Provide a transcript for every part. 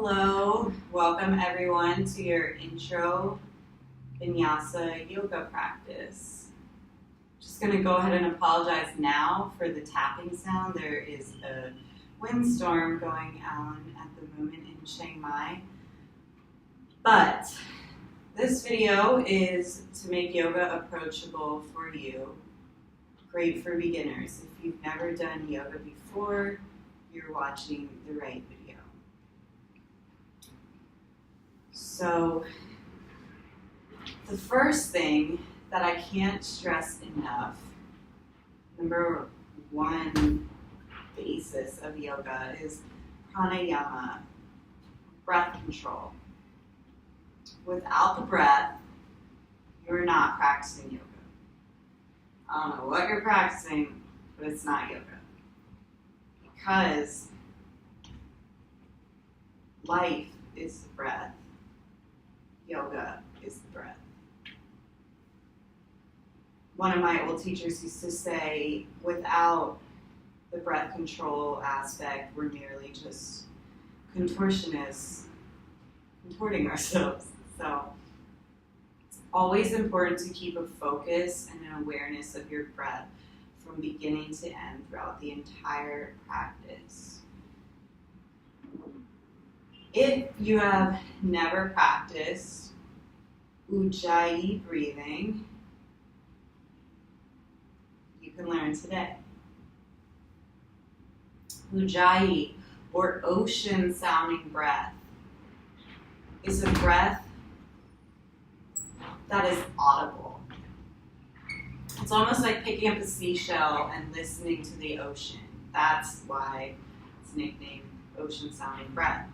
Hello, welcome everyone to your intro Vinyasa yoga practice. Just going to go ahead and apologize now for the tapping sound. There is a windstorm going on at the moment in Chiang Mai. But this video is to make yoga approachable for you. Great for beginners. If you've never done yoga before, you're watching the right video. So, the first thing that I can't stress enough, number one basis of yoga is pranayama, breath control. Without the breath, you're not practicing yoga. I don't know what you're practicing, but it's not yoga. Because life is the breath. Yoga is the breath. One of my old teachers used to say, without the breath control aspect, we're merely just contortionists, contorting ourselves. So it's always important to keep a focus and an awareness of your breath from beginning to end throughout the entire practice. If you have never practiced Ujjayi breathing, you can learn today. Ujjayi, or ocean-sounding breath, is a breath that is audible. It's almost like picking up a seashell and listening to the ocean. That's why it's nicknamed ocean-sounding breath.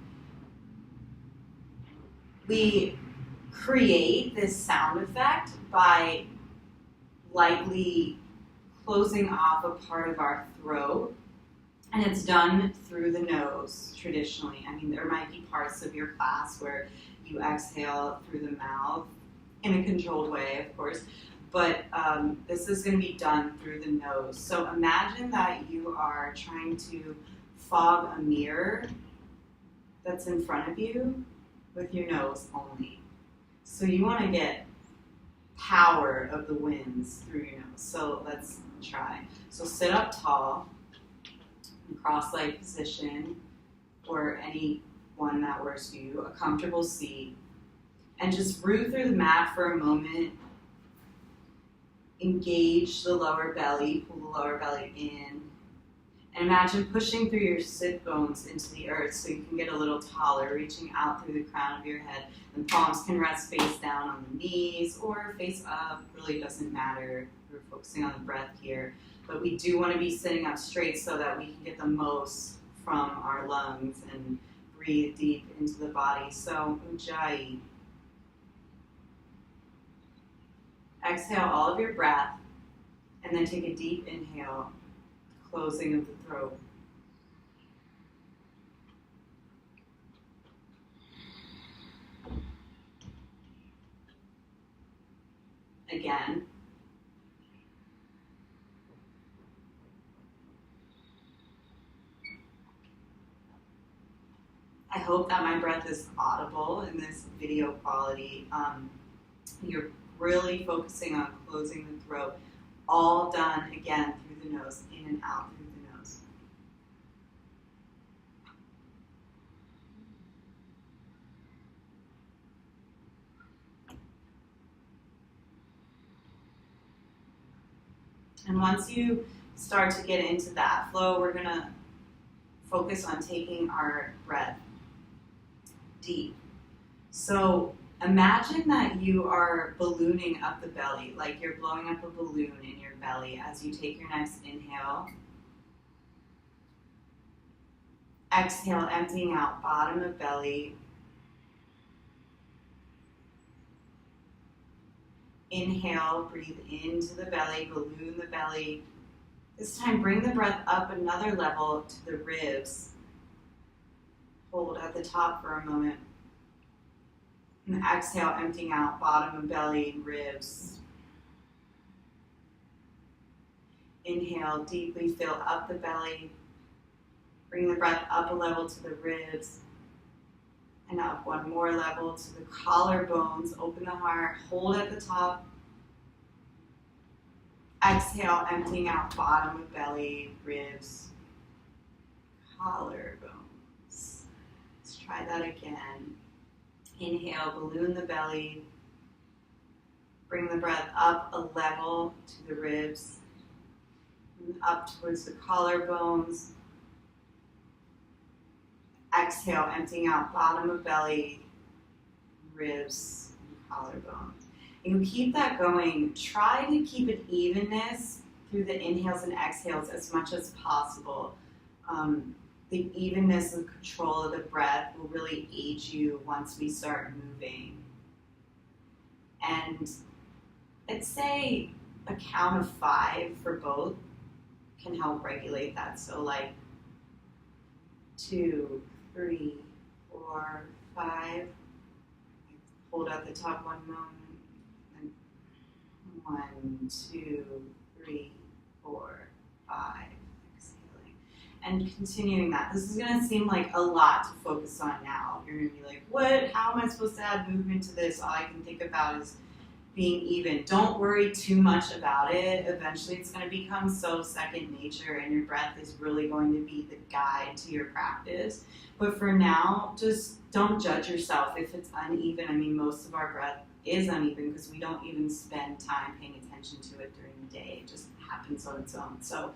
We create this sound effect by lightly closing off a part of our throat, and it's done through the nose traditionally. I mean, there might be parts of your class where you exhale through the mouth in a controlled way, of course, but this is going to be done through the nose. So imagine that you are trying to fog a mirror that's in front of you with your nose only. So you want to get power of the winds through your nose. So let's try. So sit up tall, in cross-legged position, or any one that works for you, a comfortable seat, and just root through the mat for a moment. Engage the lower belly, pull the lower belly in, and imagine pushing through your sit bones into the earth so you can get a little taller, reaching out through the crown of your head. And palms can rest face down on the knees or face up. Really doesn't matter. We're focusing on the breath here. But we do want to be sitting up straight so that we can get the most from our lungs and breathe deep into the body. So, Ujjayi. Exhale all of your breath, and then take a deep inhale, closing of the throat. Again. I hope that my breath is audible in this video quality. You're really focusing on closing the throat. All done again through the nose, in and out through the nose. And once you start to get into that flow, we're going to focus on taking our breath deep. So imagine that you are ballooning up the belly, like you're blowing up a balloon in your belly as you take your next inhale. Exhale, emptying out bottom of belly. Inhale, breathe into the belly, balloon the belly. This time, bring the breath up another level to the ribs. Hold at the top for a moment. And exhale, emptying out bottom of belly and ribs. Inhale, deeply fill up the belly. Bring the breath up a level to the ribs. And up one more level to the collarbones. Open the heart, hold at the top. Exhale, emptying out bottom of belly, ribs, collarbones. Let's try that again. Inhale, balloon the belly. Bring the breath up a level to the ribs, and up towards the collarbones. Exhale, emptying out bottom of belly, ribs, and collarbones. And you keep that going. Try to keep an evenness through the inhales and exhales as much as possible. The evenness and control of the breath will really aid you once we start moving. And I'd say a count of 5 for both can help regulate that. So like 2, 3, 4, 5. Hold at the top one moment. And 1, 2, 3, 4, 5. Exhaling. And continuing that. This is going to seem like a lot to focus on now. You're going to be like, what? How am I supposed to add movement to this? All I can think about is being even. Don't worry too much about it. Eventually it's going to become so second nature and your breath is really going to be the guide to your practice. But for now, just don't judge yourself if it's uneven. I mean, most of our breath is uneven because we don't even spend time paying attention to it during the day. It just happens on its own. So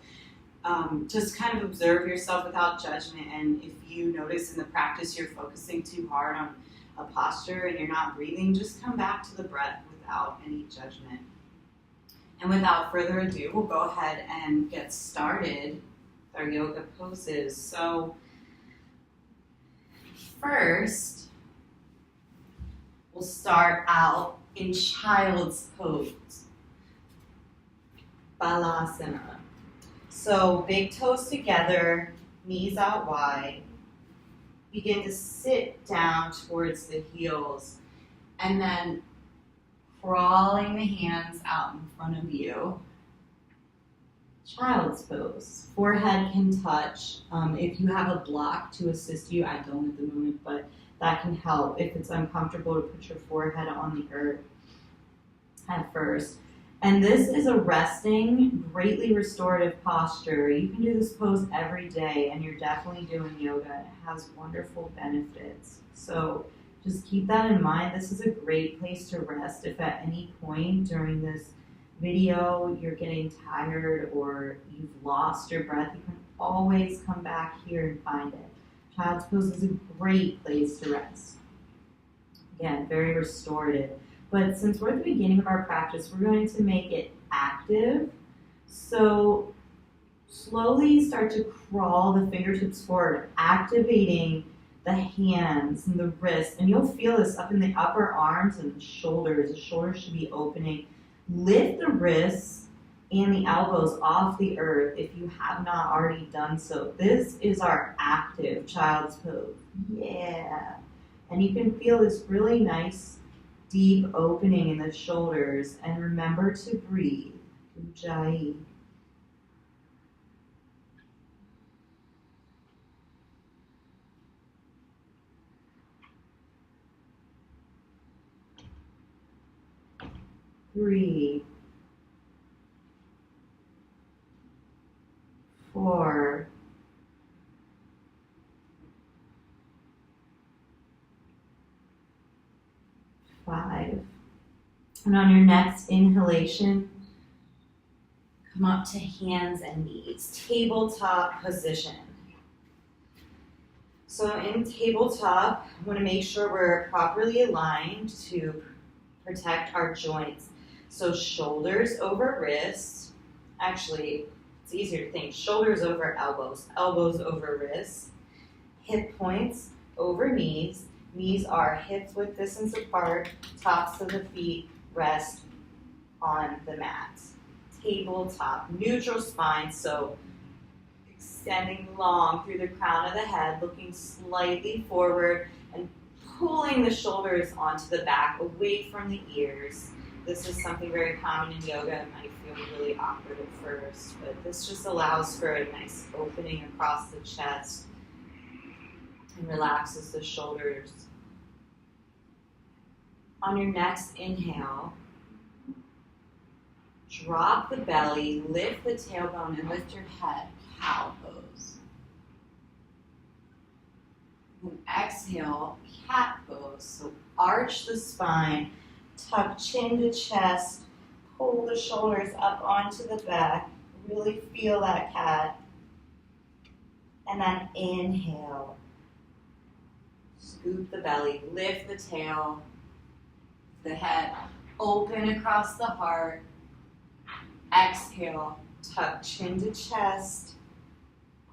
just kind of observe yourself without judgment. And if you notice in the practice you're focusing too hard on a posture and you're not breathing, just come back to the breath without any judgment. And without further ado, we'll go ahead and get started with our yoga poses. So first, we'll start out in child's pose, Balasana. So big toes together, knees out wide. Begin to sit down towards the heels and then crawling the hands out in front of you. Child's pose. Forehead can touch. If you have a block to assist you, I don't at the moment, but that can help if it's uncomfortable to put your forehead on the earth at first. And this is a resting, greatly restorative posture. You can do this pose every day, and you're definitely doing yoga. It has wonderful benefits. So just keep that in mind. This is a great place to rest. If at any point during this video you're getting tired or you've lost your breath, you can always come back here and find it. Child's pose is a great place to rest. Again, very restorative. But since we're at the beginning of our practice, we're going to make it active. So slowly start to crawl the fingertips forward, activating the hands and the wrists. And you'll feel this up in the upper arms and the shoulders. The shoulders should be opening. Lift the wrists and the elbows off the earth if you have not already done so. This is our active child's pose. Yeah. And you can feel this really nice deep opening in the shoulders, and remember to breathe. Ujjayi. Three, 4, 5. And on your next inhalation, come up to hands and knees, tabletop position. So in tabletop, I want to make sure we're properly aligned to protect our joints. So shoulders over wrists. Actually, it's easier to think. Shoulders over elbows, elbows over wrists. Hip points over knees. Knees are hips width distance apart. Tops of the feet rest on the mat. Tabletop, neutral spine, so extending long through the crown of the head, looking slightly forward and pulling the shoulders onto the back, away from the ears. This is something very common in yoga. It might feel really awkward at first, but this just allows for a nice opening across the chest and relaxes the shoulders. On your next inhale, drop the belly, lift the tailbone, and lift your head, cow pose. Then exhale, cat pose. So arch the spine, tuck chin to chest, pull the shoulders up onto the back. Really feel that cat. And then inhale. Scoop the belly, lift the tail, the head, open across the heart. Exhale, tuck chin to chest,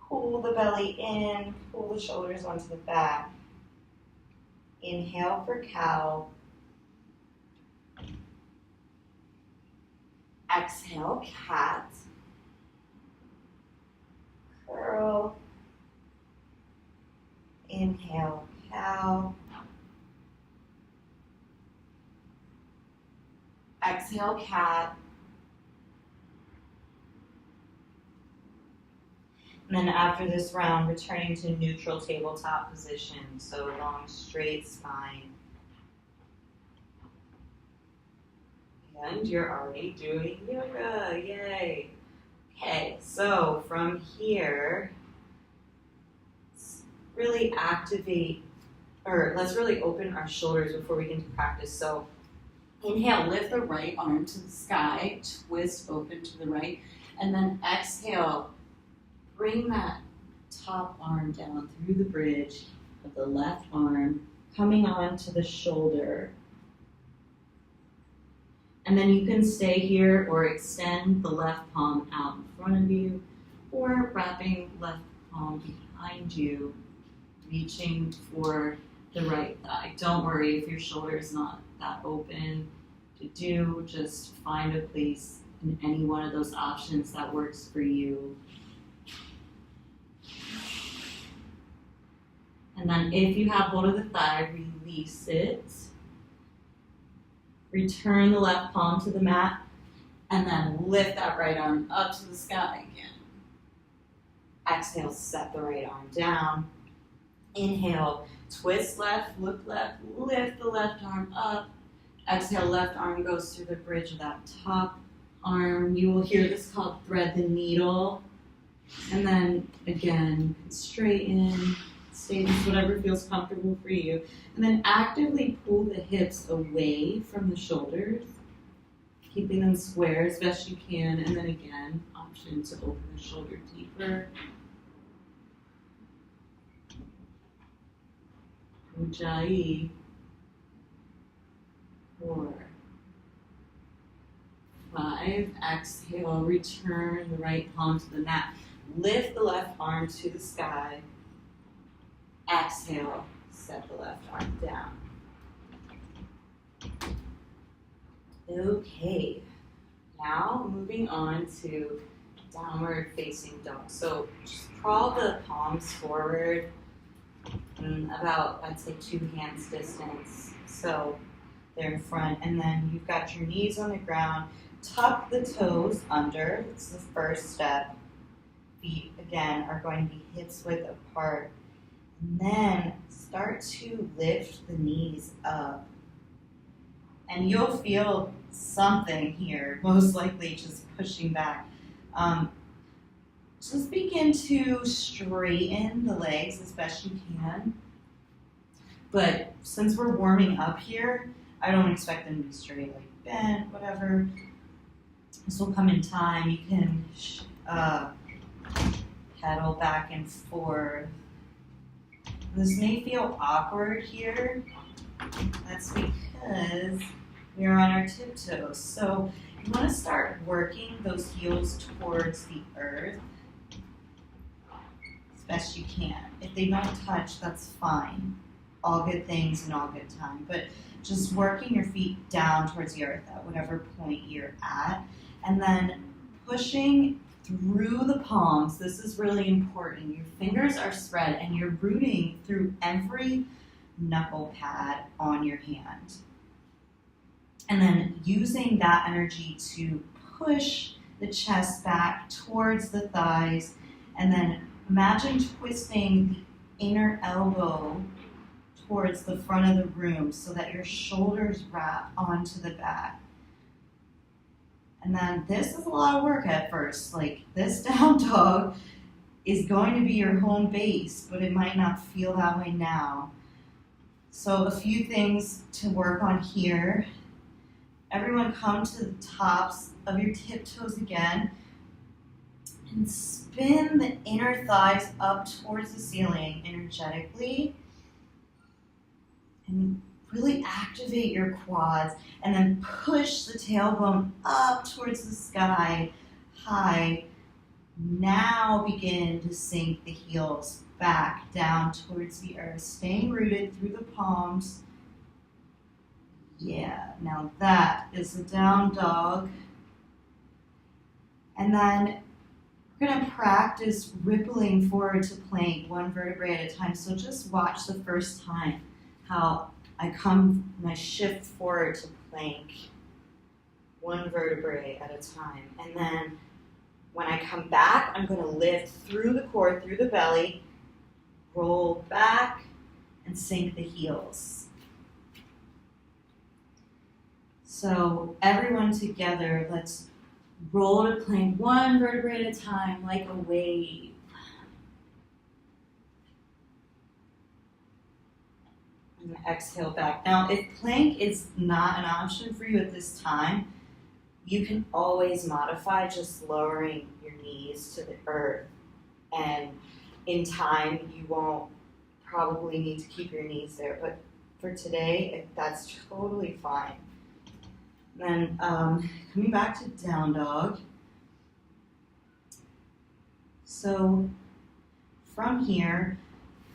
pull the belly in, pull the shoulders onto the back. Inhale for cow. Exhale, cat. Curl. Inhale, cow. Exhale, cat. And then after this round, returning to neutral tabletop position, so long, straight spine. And you're already doing yoga, yay. Okay, so from here, really activate, or let's really open our shoulders before we get into practice. So inhale, lift the right arm to the sky, twist open to the right, and then exhale, bring that top arm down through the bridge of the left arm, coming onto the shoulder. And then you can stay here or extend the left palm out in front of you, or wrapping left palm behind you, reaching for the right thigh. Don't worry if your shoulder is not that open to do, just find a place in any one of those options that works for you. And then if you have hold of the thigh, release it. Return the left palm to the mat, and then lift that right arm up to the sky again. Exhale, set the right arm down. Inhale, twist left, look left, lift the left arm up. Exhale, left arm goes through the bridge of that top arm. You will hear this called thread the needle. And then again, straighten, stay with whatever feels comfortable for you. And then actively pull the hips away from the shoulders, keeping them square as best you can. And then again, option to open the shoulder deeper. Ujjayi. 4, 5, exhale, return the right palm to the mat. Lift the left arm to the sky. Exhale, set the left arm down. Okay, now moving on to downward facing dog. So just crawl the palms forward about, I'd say, 2 hands distance. So they're in front, and then you've got your knees on the ground. Tuck the toes under. It's the first step. Feet, again, are going to be hips width apart. And then start to lift the knees up. And you'll feel something here, most likely just pushing back. Just begin to straighten the legs as best you can. But since we're warming up here, I don't expect them to be straight, like bent, whatever. This will come in time. You can pedal back and forth. This may feel awkward here. That's because we are on our tiptoes. So you want to start working those heels towards the earth as best you can. If they don't touch, that's fine. All good things in all good time. But just working your feet down towards the earth at whatever point you're at. And then pushing through the palms. This is really important. Your fingers are spread and you're rooting through every knuckle pad on your hand. And then using that energy to push the chest back towards the thighs. And then imagine twisting the inner elbow towards the front of the room so that your shoulders wrap onto the back. And then this is a lot of work at first. Like this down dog is going to be your home base, but it might not feel that way now. So a few things to work on here. Everyone come to the tops of your tiptoes again and spin the inner thighs up towards the ceiling energetically. And really activate your quads and then push the tailbone up towards the sky high. Now begin to sink the heels back down towards the earth, staying rooted through the palms. Yeah, now that is the down dog. And then we're going to practice rippling forward to plank, one vertebrae at a time. So just watch the first time how I come and I shift forward to plank, one vertebrae at a time. And then when I come back, I'm going to lift through the core, through the belly, roll back, and sink the heels. So everyone together, let's roll to plank, one vertebrae at a time, like a wave. And exhale back. Now, if plank is not an option for you at this time, you can always modify just lowering your knees to the earth. And in time, you won't probably need to keep your knees there. But for today, that's totally fine. Then coming back to down dog. So from here,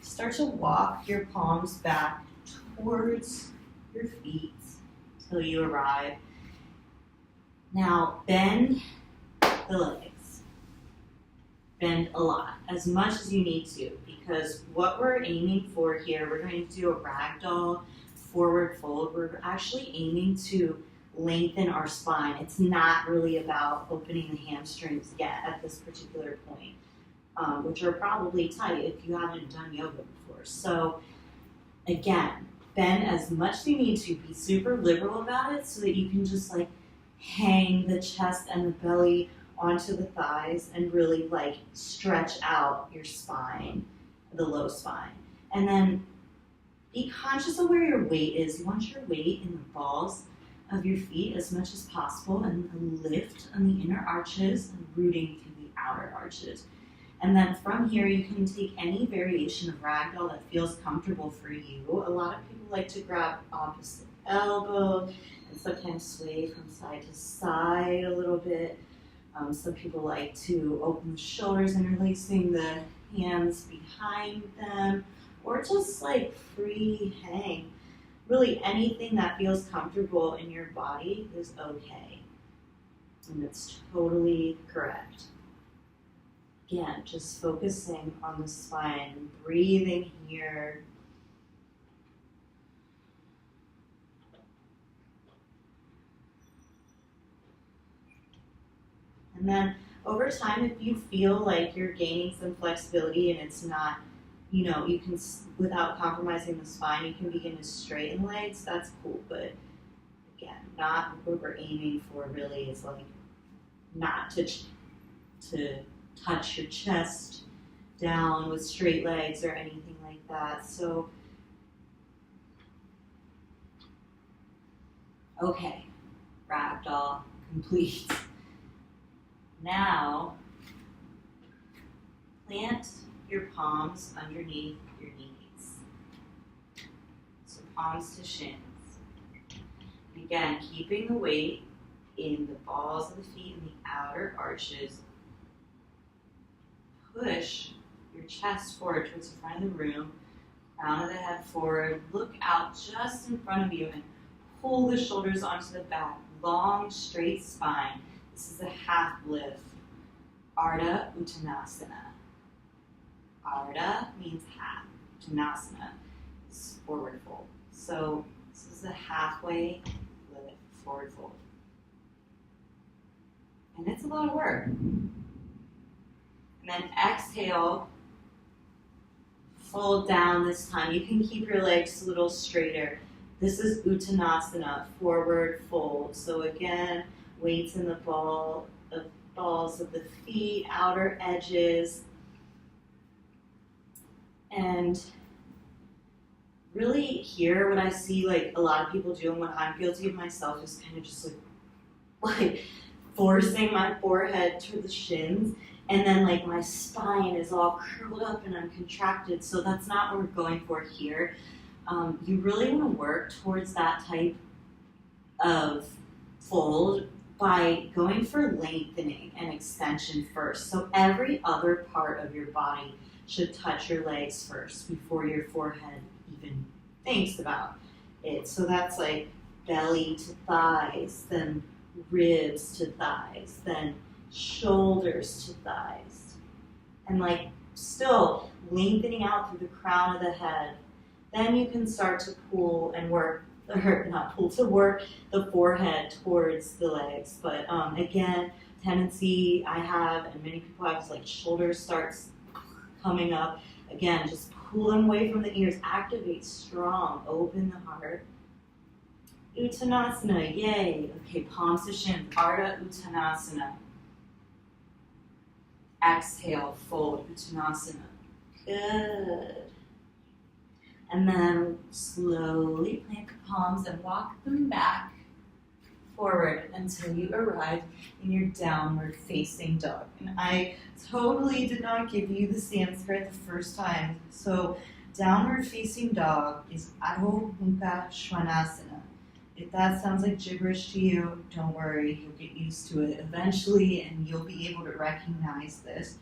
start to walk your palms back towards your feet till you arrive. Now bend the legs. Bend a lot, as much as you need to, because what we're aiming for here, we're going to do a ragdoll forward fold. We're actually aiming to lengthen our spine. It's not really about opening the hamstrings yet at this particular point, which are probably tight if you haven't done yoga before. So again, bend as much as you need to. Be super liberal about it so that you can just like hang the chest and the belly onto the thighs and really like stretch out your spine, the low spine. And then be conscious of where your weight is. You want your weight in the balls of your feet as much as possible, and lift on the inner arches and rooting through the outer arches. And then from here, you can take any variation of ragdoll that feels comfortable for you. A lot of people like to grab opposite elbow and sometimes sway from side to side a little bit. Some people like to open the shoulders, interlacing the hands behind them, or just like free hang. Really anything that feels comfortable in your body is okay. And it's totally correct. Again, just focusing on the spine, breathing here. And then over time, if you feel like you're gaining some flexibility and it's not, you know, you can, without compromising the spine, you can begin to straighten legs, that's cool. But again, not what we're aiming for really is like not to touch your chest down with straight legs or anything like that. So, okay, ragdoll complete. Now, plant your palms underneath your knees. So palms to shins. And again, keeping the weight in the balls of the feet and the outer arches. Push your chest forward towards the front of the room, crown of the head forward, look out just in front of you and pull the shoulders onto the back, long straight spine. This is a half lift, Ardha Uttanasana. Ardha means half, Uttanasana is forward fold. So this is a halfway lift, forward fold. And it's a lot of work. And then exhale, fold down this time. You can keep your legs a little straighter. This is Uttanasana, forward fold. So again, weights in the balls of the feet, outer edges. And really here, what I see like a lot of people do, and what I'm guilty of myself, is kind of just like forcing my forehead to the shins, and then like my spine is all curled up and I'm contracted. So that's not what we're going for here. You really want to work towards that type of fold by going for lengthening and extension first. So every other part of your body should touch your legs first before your forehead even thinks about it. So that's like belly to thighs, then ribs to thighs, then shoulders to thighs. And like still lengthening out through the crown of the head. Then you can start to pull and work, or not pull, to work the forehead towards the legs. But again, tendency I have, and many people have, is like shoulders starts coming up. Again, just pull them away from the ears. Activate strong. Open the heart. Uttanasana, yay. Okay, palms to shins. Ardha Uttanasana. Exhale, fold. Uttanasana. Good. And then slowly plant the palms and walk them back forward until you arrive in your downward facing dog. And I totally did not give you the Sanskrit the first time. So downward facing dog is Adho Mukha Svanasana. If that sounds like gibberish to you, don't worry, you'll get used to it eventually and you'll be able to recognize this.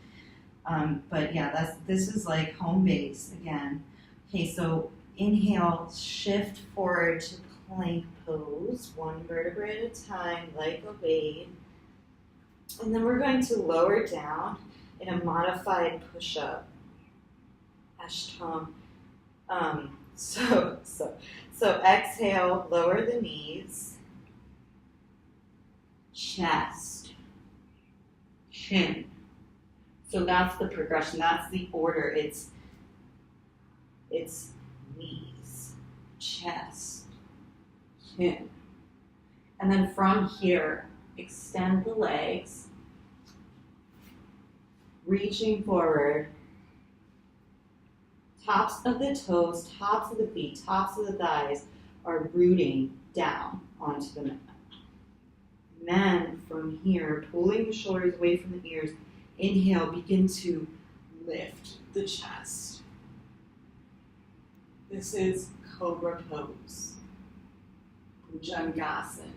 But yeah, this is like home base again. Okay, so inhale, shift forward to plank pose, one vertebra at a time, like a wave. And then we're going to lower down in a modified push-up, Ashtam. So exhale, lower the knees, chest, chin. So that's the progression, that's the order. It's knees, chest, chin. And then from here, extend the legs, reaching forward, tops of the toes, tops of the feet, tops of the thighs are rooting down onto the mat. And then from here, pulling the shoulders away from the ears, inhale, begin to lift the chest. This is cobra pose, Bhujangasana.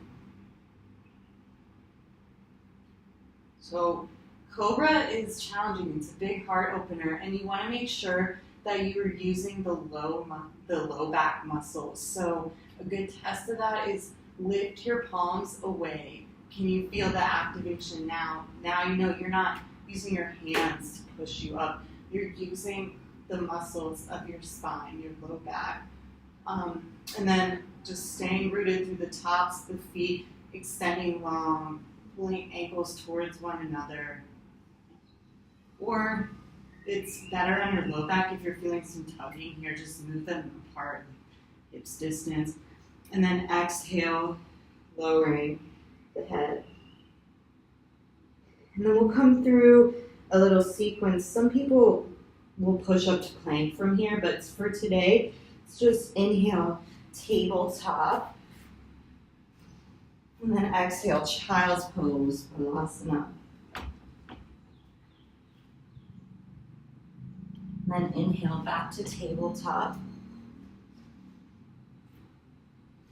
So cobra is challenging. It's a big heart opener, and you want to make sure that you are using the low back muscles. So a good test of that is lift your palms away. Can you feel the activation now? Now you know you're not using your hands to push you up. You're using the muscles of your spine, your low back. And then just staying rooted through the tops of the feet, extending long, pulling ankles towards one another. Or it's better on your low back if you're feeling some tugging here, just move them apart, hips distance. And then exhale, lowering the head. And then we'll come through a little sequence. Some people will push up to plank from here, but for today, it's just inhale, tabletop. And then exhale, child's pose, Balasana. And then inhale, back to tabletop.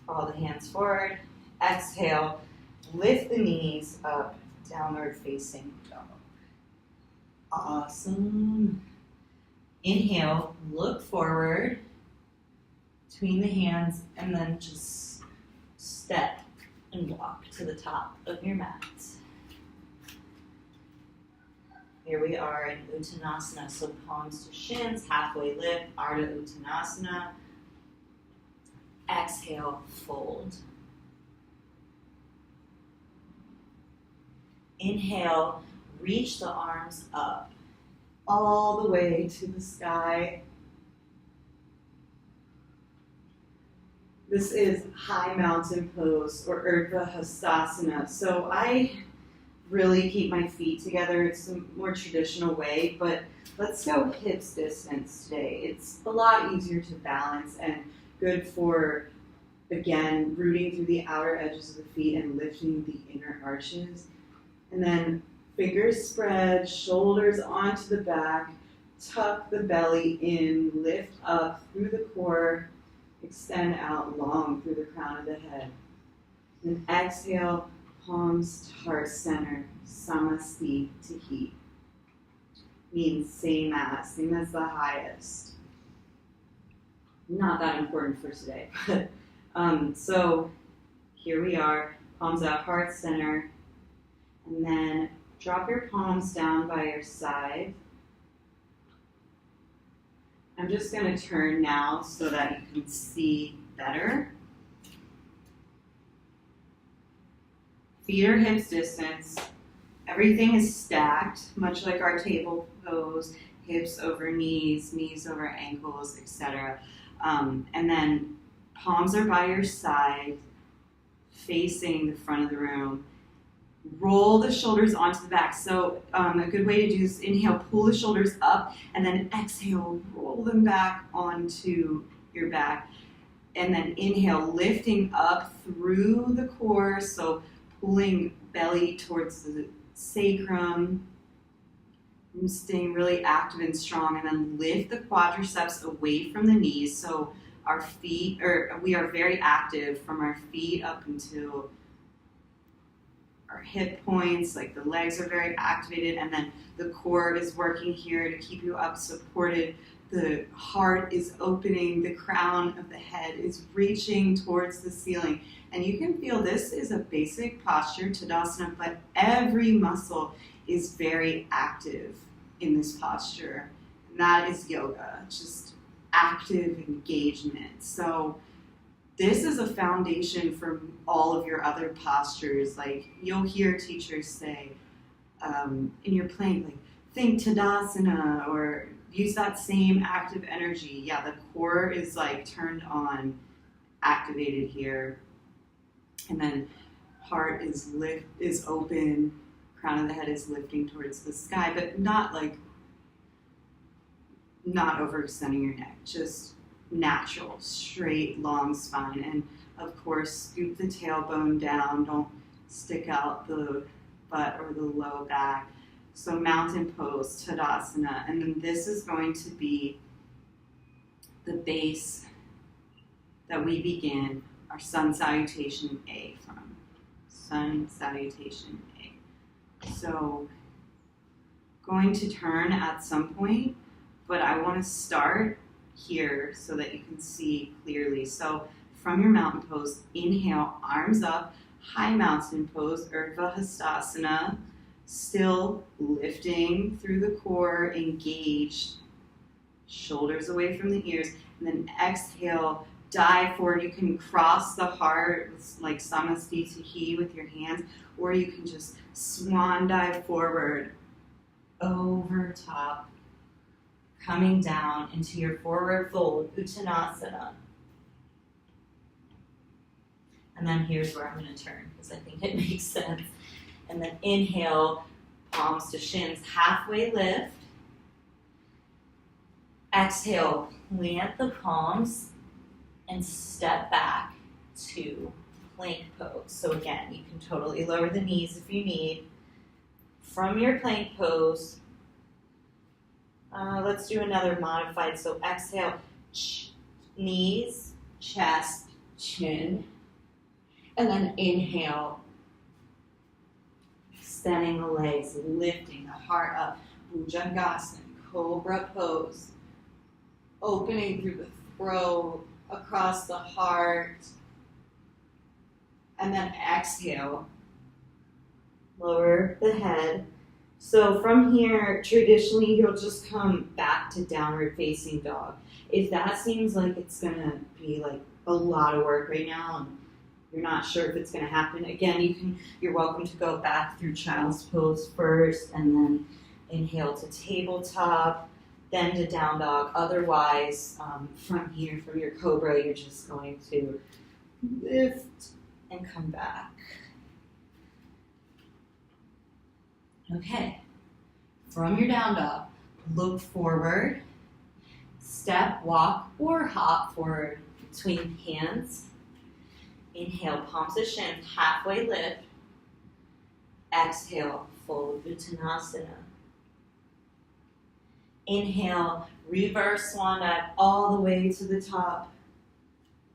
Draw the hands forward. Exhale, lift the knees up, downward facing dog. Awesome. Inhale, look forward between the hands, and then just step and walk to the top of your mat. Here we are in Uttanasana, so palms to shins, halfway lift, Ardha Uttanasana. Exhale, fold. Inhale, reach the arms up all the way to the sky. This is high mountain pose or Urdhva Hastasana. So I really keep my feet together. It's a more traditional way, but let's go hips distance today. It's a lot easier to balance and good for, again, rooting through the outer edges of the feet and lifting the inner arches. And then fingers spread, shoulders onto the back, tuck the belly in, lift up through the core, extend out long through the crown of the head. And exhale, palms to heart center, samasti to heat. Means same as the highest. Not that important for today, but so here we are, palms out, heart center, and then drop your palms down by your side. I'm just going to turn now so that you can see better. Feet are hips distance. Everything is stacked, much like our table pose, hips over knees, knees over ankles, etc. And then palms are by your side, facing the front of the room. Roll the shoulders onto the back. So a good way to do this, inhale, pull the shoulders up, and then exhale, roll them back onto your back. And then inhale, lifting up through the core, so pulling belly towards the sacrum, staying really active and strong, and then lift the quadriceps away from the knees. So our feet, we are very active from our feet up until our hip points, like the legs are very activated, and then the core is working here to keep you up supported. The heart is opening, the crown of the head is reaching towards the ceiling. And you can feel this is a basic posture, Tadasana, but every muscle is very active in this posture. And that is yoga, just active engagement. So this is a foundation for all of your other postures. Like you'll hear teachers say in your plank, like think Tadasana or use that same active energy. Yeah, the core is like turned on, activated here. And then heart is open, crown of the head is lifting towards the sky, but not overextending your neck, just natural, straight, long spine. And of course, scoop the tailbone down, don't stick out the butt or the low back. So mountain pose, Tadasana, and then this is going to be the base that we begin our sun salutation A from. Sun salutation A. So going to turn at some point, but I want to start here so that you can see clearly. So from your mountain pose, inhale, arms up, high mountain pose, Urdhva Hastasana, still lifting through the core, engaged, shoulders away from the ears, and then exhale, dive forward. You can cross the heart, like Samasti He with your hands, or you can just swan dive forward, over top, coming down into your forward fold, Uttanasana. And then here's where I'm going to turn, because I think it makes sense. And then inhale, palms to shins, halfway lift. Exhale, plant the palms and step back to plank pose. So again, you can totally lower the knees if you need. From your plank pose, let's do another modified. So exhale, knees, chest, chin. And then inhale, extending the legs, lifting the heart up, Bhujangasana, cobra pose, opening through the throat, across the heart, and then exhale, lower the head. So from here, traditionally, you'll just come back to downward facing dog. If that seems like it's gonna be like a lot of work right now, and you're not sure if it's going to happen, again, you're welcome to go back through child's pose first, and then inhale to tabletop, then to down dog. Otherwise, from here, from your cobra, you're just going to lift, and come back. Okay, from your down dog, look forward, step, walk, or hop forward between hands. Inhale, palms to shins, halfway lift. Exhale, fold Uttanasana. Inhale, reverse swan dive all the way to the top.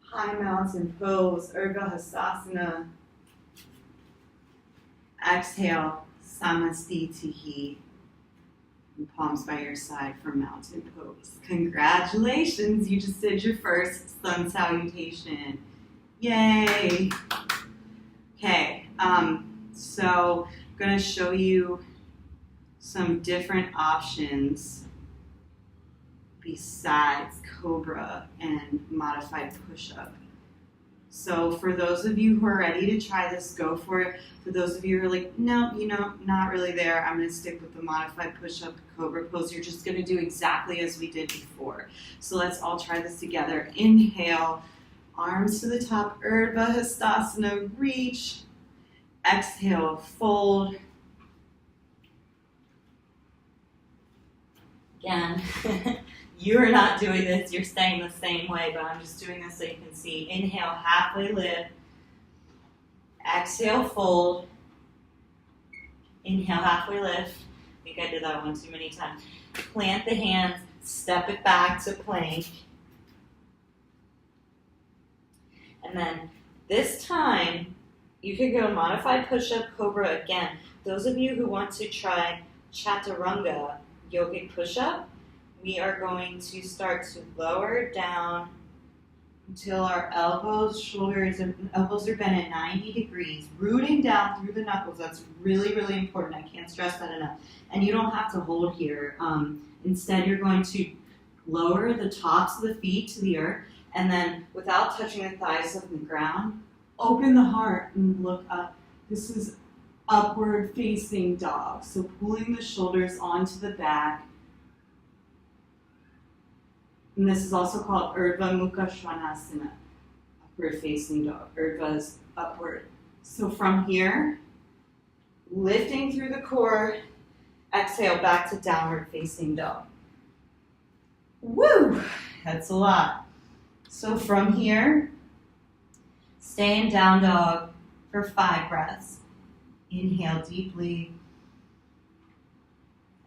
High mountain pose, Urdhva Hastasana. Exhale, Samastitihi. And palms by your side for mountain pose. Congratulations, you just did your first sun salutation. Yay! Okay, so I'm going to show you some different options besides cobra and modified push-up. So for those of you who are ready to try this, go for it. For those of you who are like, no, not really there, I'm going to stick with the modified push-up cobra pose. You're just going to do exactly as we did before. So let's all try this together. Inhale, arms to the top, Urdhva Hastasana, reach. Exhale, fold. Again, you're not doing this, you're staying the same way, but I'm just doing this so you can see. Inhale, halfway lift. Exhale, fold. Inhale, halfway lift. I think I did that one too many times. Plant the hands, step it back to plank. And then this time, you could go modified push-up, cobra again. Those of you who want to try chaturanga, yogic push-up, we are going to start to lower down until our elbows, shoulders, and elbows are bent at 90 degrees, rooting down through the knuckles. That's really, really important. I can't stress that enough. And you don't have to hold here. Instead, you're going to lower the tops of the feet to the earth, and then without touching the thighs of the ground, open the heart and look up. This is upward facing dog. So pulling the shoulders onto the back. And this is also called Urdhva Mukha Svanasana, upward facing dog. Urdhva is upward. So from here, lifting through the core, exhale back to downward facing dog. Woo! That's a lot. So from here, stay in down dog for 5 breaths. Inhale deeply.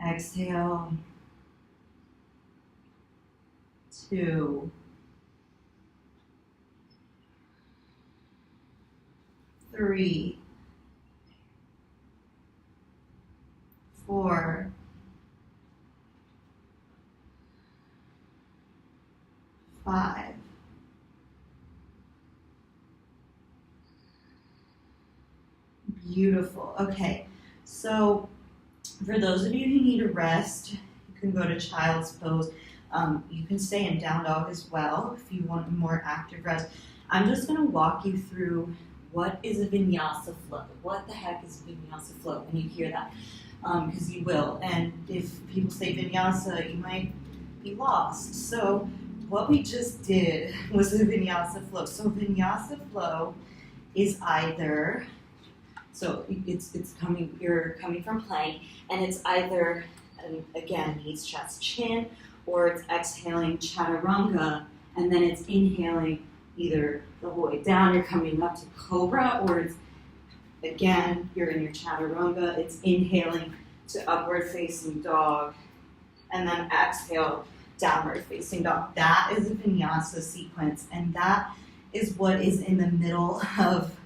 Exhale. 2. 3. 4. 5. Beautiful. Okay, so for those of you who need a rest, you can go to child's pose. You can stay in down dog as well if you want a more active rest. I'm just going to walk you through what is a vinyasa flow. What the heck is a vinyasa flow when you hear that? Because you will. And if people say vinyasa, you might be lost. So what we just did was a vinyasa flow. So vinyasa flow is either, so it's coming, you're coming from plank, and it's either, and again, knees, chest, chin, or it's exhaling chaturanga, and then it's inhaling either the whole way down, you're coming up to cobra, or it's, again, you're in your chaturanga, it's inhaling to upward facing dog, and then exhale, downward facing dog. That is a vinyasa sequence, and that is what is in the middle of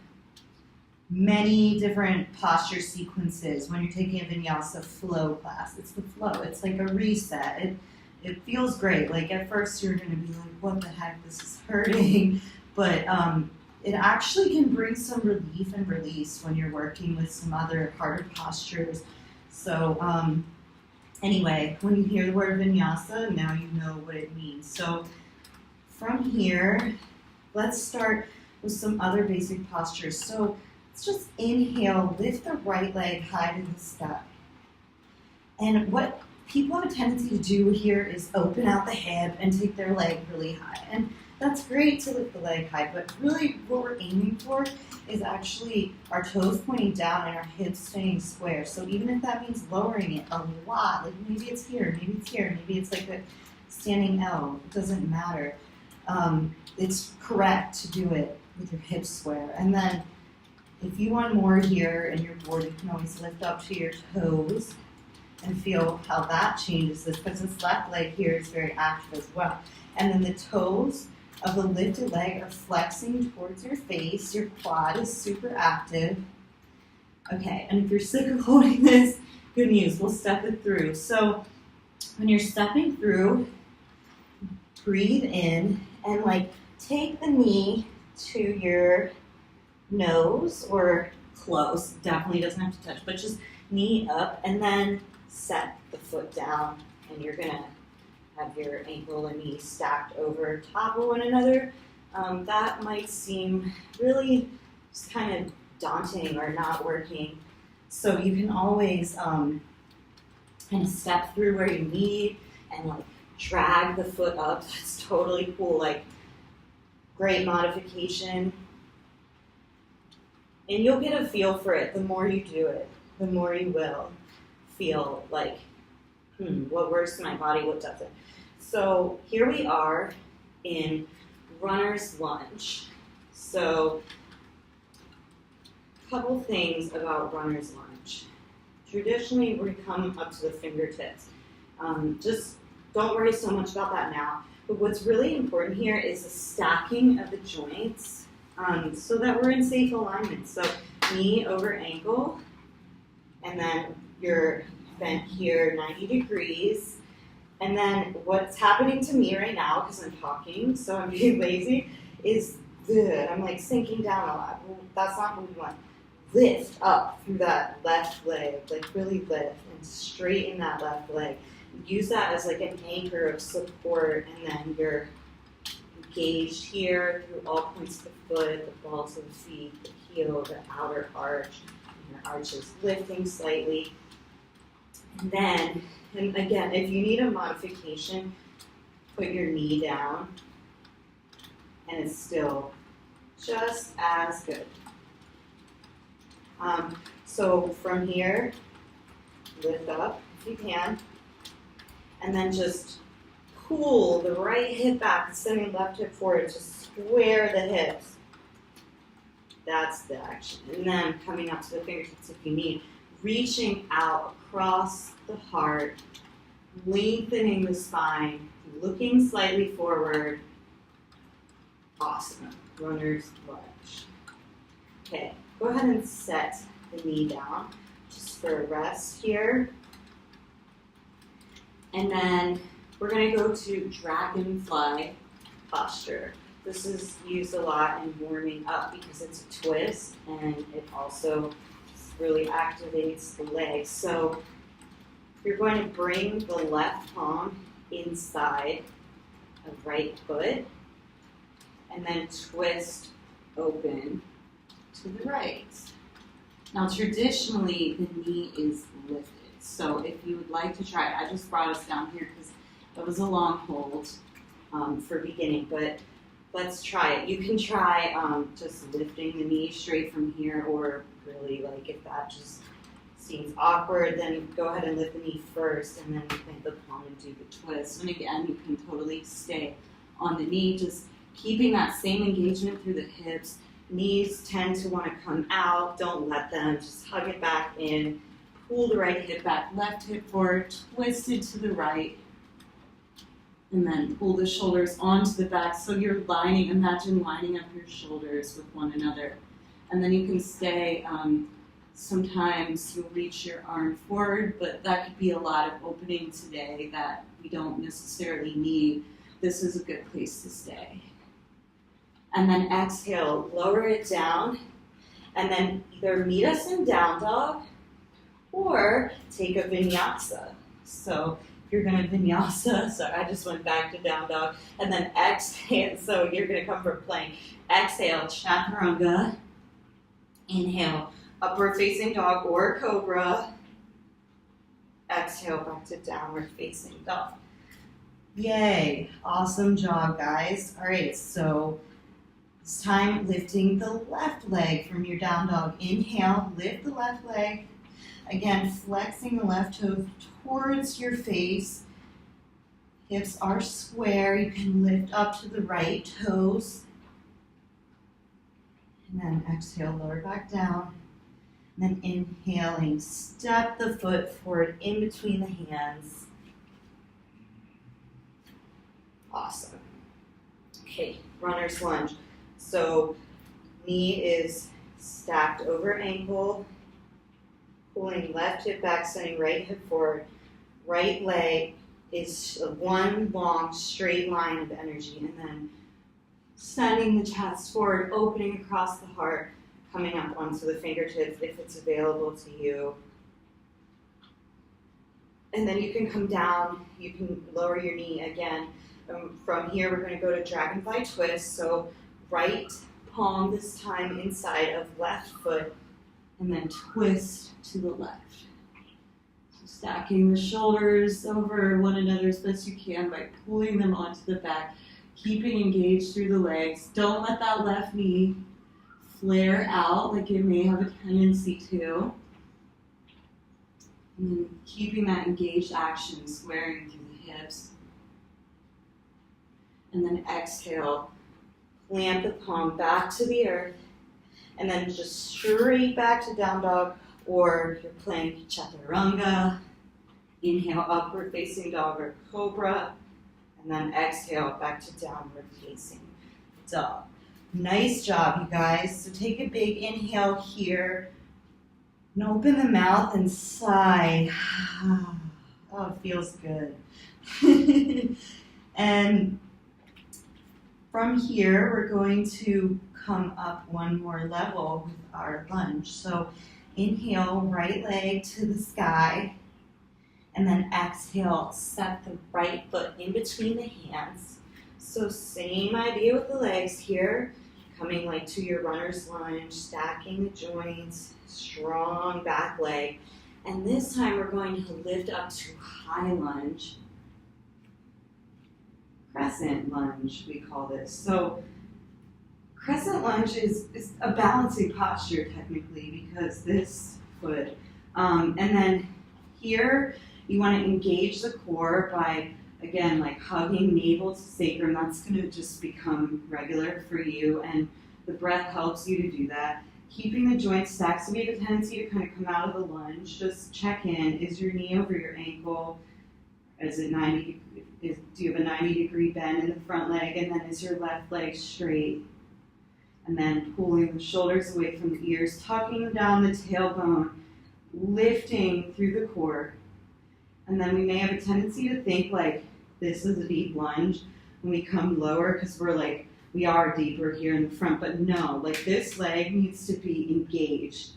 many different posture sequences when you're taking a vinyasa flow class. It's the flow. It's like a reset. It feels great. Like at first you're going to be like, what the heck, this is hurting. But it actually can bring some relief and release when you're working with some other harder postures. So anyway, when you hear the word vinyasa, now you know what it means. So from here, let's start with some other basic postures. So let's just inhale, lift the right leg high to the sky. And what people have a tendency to do here is open out the hip and take their leg really high. And that's great to lift the leg high, but really what we're aiming for is actually our toes pointing down and our hips staying square. So even if that means lowering it a lot, like maybe it's here, maybe it's here, maybe it's like a standing L, it doesn't matter. It's correct to do it with your hips square. And then if you want more here and you're bored, you can always lift up to your toes and feel how that changes this, because this left leg here is very active as well. And then the toes of the lifted leg are flexing towards your face. Your quad is super active. Okay, and if you're sick of holding this, good news, we'll step it through. So when you're stepping through, breathe in and like take the knee to your nose or close. Definitely doesn't have to touch, but just knee up and then set the foot down, and you're gonna have your ankle and knee stacked over top of one another. That might seem really just kind of daunting or not working. So you can always kind of step through where you need and like drag the foot up. That's totally cool. Like, great modification. And you'll get a feel for it. The more you do it, the more you will feel like, what works in my body, what doesn't. So here we are in runner's lunge. So a couple things about runner's lunge. Traditionally, we come up to the fingertips. Just don't worry so much about that now. But what's really important here is the stacking of the joints so that we're in safe alignment. So knee over ankle, and then you're bent here 90 degrees. And then what's happening to me right now, because I'm talking, so I'm being lazy, is I'm like sinking down a lot. Well, that's not what we want. Lift up through that left leg, like really lift and straighten that left leg. Use that as like an anchor of support, and then you're engaged here through all points of the foot, the balls of the feet, the heel, the outer arch, and your arch is lifting slightly. And then, and again, if you need a modification, put your knee down, and it's still just as good. So from here, lift up if you can, and then just pull the right hip back, sending left hip forward, just square the hips. That's the action. And then coming up to the fingertips if you need, reaching out across the heart, lengthening the spine, looking slightly forward. Awesome. Runner's lunge. Okay, go ahead and set the knee down just for a rest here. And then we're going to go to dragonfly posture. This is used a lot in warming up because it's a twist and it also really activates the legs. So you're going to bring the left palm inside of right foot and then twist open to the right. Now traditionally the knee is lifted. So if you would like to try it, I just brought us down here because it was a long hold for beginning, but let's try it. You can try just lifting the knee straight from here, or really like if that just seems awkward, then go ahead and lift the knee first and then plant the palm and do the twist. And again, you can totally stay on the knee, just keeping that same engagement through the hips. Knees tend to want to come out. Don't let them. Just hug it back in. Pull the right hip back, left hip forward, twist it to the right, and then pull the shoulders onto the back. So you're imagine lining up your shoulders with one another. And then you can stay, sometimes you'll reach your arm forward, but that could be a lot of opening today that we don't necessarily need. This is a good place to stay. And then exhale, lower it down, and then either meet us in down dog, or take a vinyasa. So if you're going to vinyasa, sorry, I just went back to down dog, and then exhale, so you're going to come from plank. Exhale, chaturanga. Inhale, upward facing dog or cobra. Exhale, back to downward facing dog. Yay. Awesome job, guys. All right, so it's time lifting the left leg from your down dog. Inhale, lift the left leg. Again, flexing the left toe towards your face. Hips are square. You can lift up to the right toes. And then exhale, lower back down. And then inhaling, step the foot forward in between the hands. Awesome. Okay, runner's lunge. So knee is stacked over ankle, pulling left hip back, sending right hip forward. Right leg is one long straight line of energy, and then sending the chest forward, opening across the heart, coming up onto the fingertips if it's available to you. And then you can come down, you can lower your knee again. From here, we're going to go to dragonfly twist. So right palm this time inside of left foot, and then twist to the left. So stacking the shoulders over one another as best you can by pulling them onto the back, keeping engaged through the legs. Don't let that left knee flare out like it may have a tendency to. And then keeping that engaged action, squaring through the hips. And then exhale, plant the palm back to the earth, and then just straight back to down dog, or if you're playing chaturanga, inhale, upward facing dog or cobra, and then exhale, back to downward facing dog. Nice job, you guys. So take a big inhale here, and open the mouth and sigh. Oh, it feels good. And from here, we're going to come up one more level with our lunge. So inhale, right leg to the sky, and then exhale, set the right foot in between the hands. So same idea with the legs here, coming like to your runner's lunge, stacking the joints, strong back leg. And this time we're going to lift up to high lunge. Crescent lunge, we call this. So crescent lunge is a balancing posture technically, because this foot, and then here you want to engage the core by, again, like hugging navel to sacrum. That's going to just become regular for you, and the breath helps you to do that. Keeping the joints stacked, so we have a tendency to kind of come out of the lunge. Just check in. Is your knee over your ankle? Is it 90? Do you have a 90-degree bend in the front leg? And then is your left leg straight? And then pulling the shoulders away from the ears, tucking down the tailbone, lifting through the core. And then we may have a tendency to think like this is a deep lunge when we come lower, because we are deeper here in the front, but no, like this leg needs to be engaged.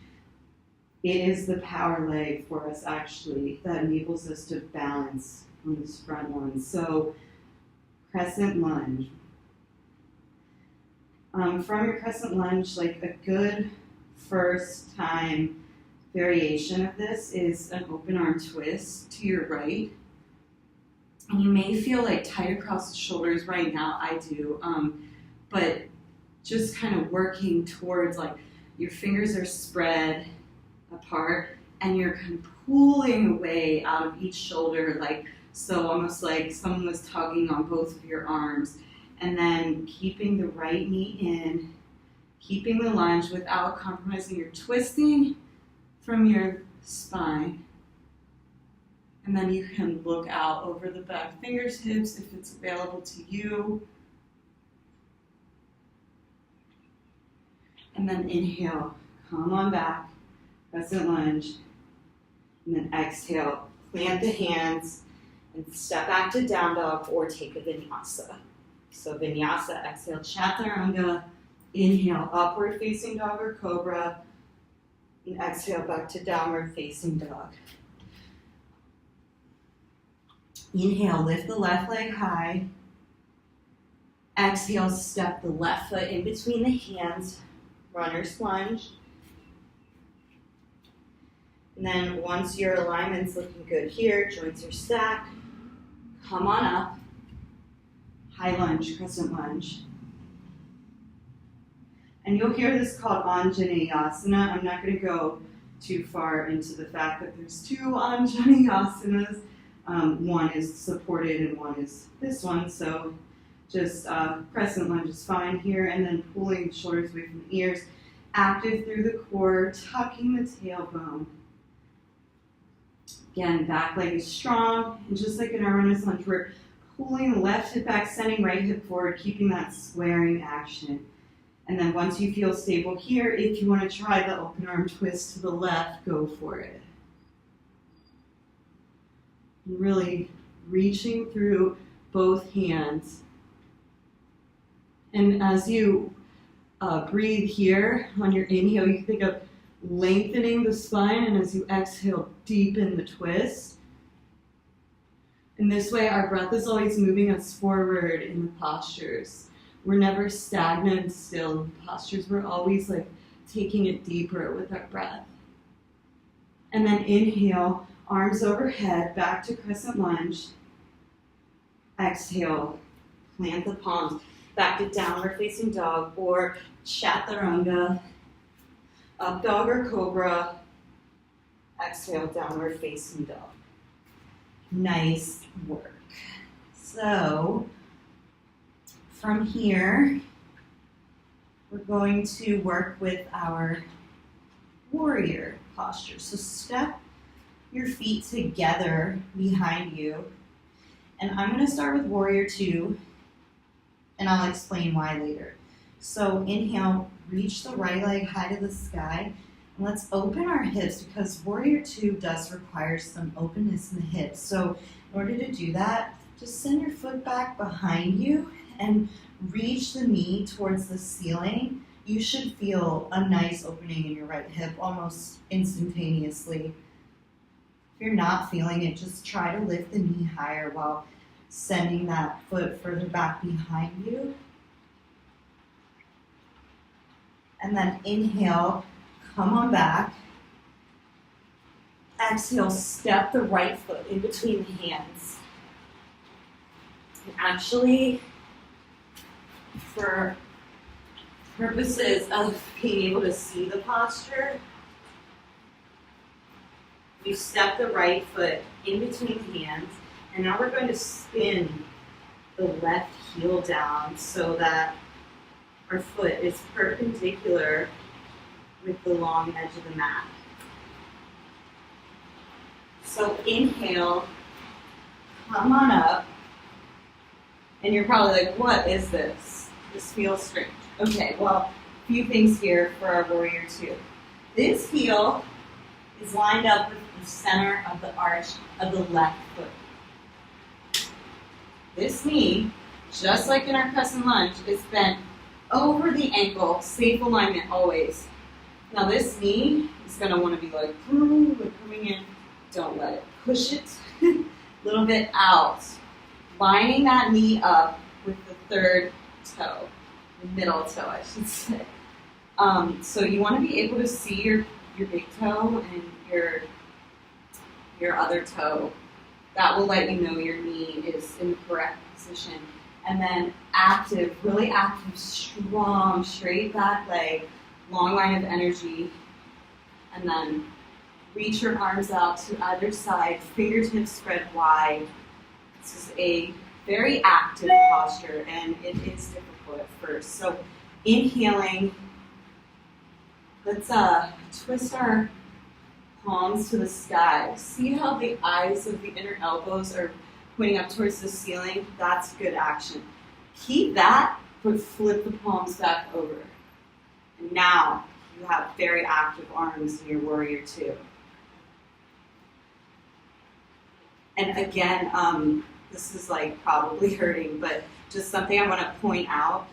It is the power leg for us actually that enables us to balance on this front one. So crescent lunge. From your crescent lunge, like a good first time variation of this is an open arm twist to your right. And you may feel like tight across the shoulders right now, I do, but just kind of working towards like your fingers are spread apart and you're kind of pulling away out of each shoulder, like so almost like someone was tugging on both of your arms. And then keeping the right knee in, keeping the lunge without compromising your twisting from your spine. And then you can look out over the back fingertips if it's available to you. And then inhale, come on back, crescent lunge. And then exhale, plant the hands and step back to down dog or take a vinyasa. So vinyasa, exhale, chaturanga, inhale, upward facing dog or cobra, and exhale back to downward facing dog. Inhale, lift the left leg high. Exhale, step the left foot in between the hands, runner's lunge. And then once your alignment's looking good here, joints are stacked, come on up. high lunge, crescent lunge. And you'll hear this called Anjaneyasana. I'm not going to go too far into the fact that there's two Anjaneyasanas. One is supported and one is this one. So just crescent lunge is fine here. And then pulling the shoulders away from the ears. Active through the core, tucking the tailbone. Again, back leg is strong. And just like in our runner's lunge, we're pulling the left hip back, sending right hip forward, keeping that squaring action. And then once you feel stable here, if you want to try the open arm twist to the left, go for it. And really reaching through both hands. And as you breathe here on your inhale, you think of lengthening the spine, and as you exhale, deepen the twist. In this way, our breath is always moving us forward in the postures. We're never stagnant and still in postures. We're always like taking it deeper with our breath. And then inhale, arms overhead, back to crescent lunge. Exhale, plant the palms, back to downward facing dog or chaturanga, up dog or cobra. Exhale, downward facing dog. Nice work. So, from here, we're going to work with our warrior posture. So step your feet together behind you. And I'm going to start with warrior 2, and I'll explain why later. So inhale, reach the right leg high to the sky. And let's open our hips because warrior 2 does require some openness in the hips. So in order to do that, just send your foot back behind you and reach the knee towards the ceiling. You should feel a nice opening in your right hip almost instantaneously. If you're not feeling it, just try to lift the knee higher while sending that foot further back behind you. And then inhale, come on back. Exhale, step the right foot in between the hands. And actually, for purposes of being able to see the posture, we step the right foot in between the hands, and now we're going to spin the left heel down so that our foot is perpendicular with the long edge of the mat. So inhale, come on up, and you're probably like, what is this? This feels strange. Okay, well, a few things here for our warrior 2. This heel is lined up with the center of the arch of the left foot. This knee, just like in our crescent lunge, is bent over the ankle, safe alignment always. Now this knee is going to want to be like, we're coming in. Don't let it. Push it a little bit out. Lining that knee up with the third toe, the middle toe, I should say. So you want to be able to see your big toe and your other toe. That will let you know your knee is in the correct position. And then active, really active, strong, straight back leg, long line of energy. And then reach your arms out to either side, fingertips spread wide. This is a very active posture, and it is difficult at first. So inhaling, let's twist our palms to the sky. See how the eyes of the inner elbows are pointing up towards the ceiling? That's good action. Keep that, but flip the palms back over. And now you have very active arms in your warrior 2. And again, this is like probably hurting, but just something I want to point out.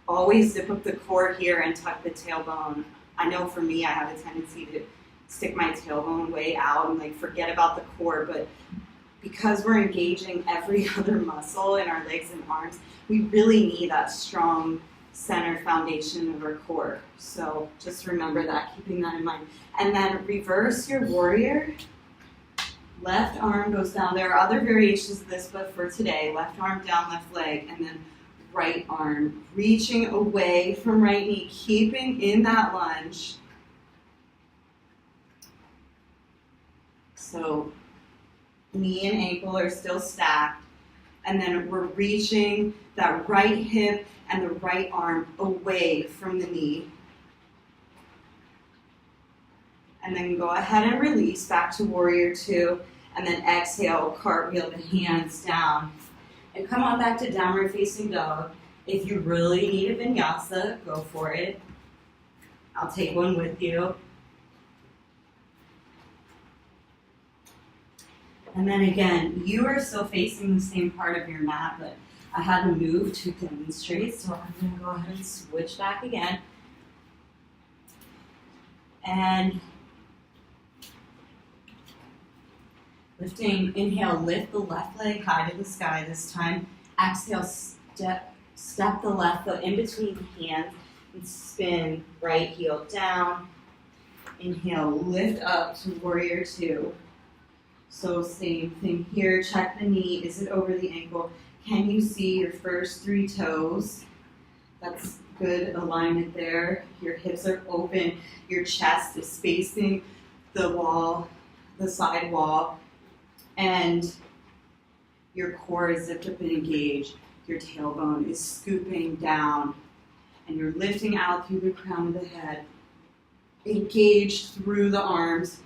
Always zip up the core here and tuck the tailbone. I know for me, I have a tendency to stick my tailbone way out and like forget about the core, but because we're engaging every other muscle in our legs and arms, we really need that strong center foundation of our core. So just remember that, keeping that in mind. And then reverse your warrior. Left arm goes down. There are other variations of this, but for today, left arm down, left leg, and then right arm reaching away from right knee, keeping in that lunge. So knee and ankle are still stacked, and then we're reaching that right hip and the right arm away from the knee. And then go ahead and release back to warrior two, and then exhale, cartwheel the hands down. And come on back to downward facing dog. If you really need a vinyasa, go for it. I'll take one with you. And then again, you are still facing the same part of your mat, but I had to move to demonstrate, so I'm going to go ahead and switch back again. And lifting, inhale, lift the left leg high to the sky this time. Exhale, step the left foot in between the hands and spin right heel down. Inhale, lift up to warrior two. So same thing here, check the knee, is it over the ankle? Can you see your first three toes? That's good alignment there. Your hips are open, your chest is facing the wall, the side wall, and your core is zipped up and engaged. Your tailbone is scooping down, and you're lifting out through the crown of the head, engaged through the arms.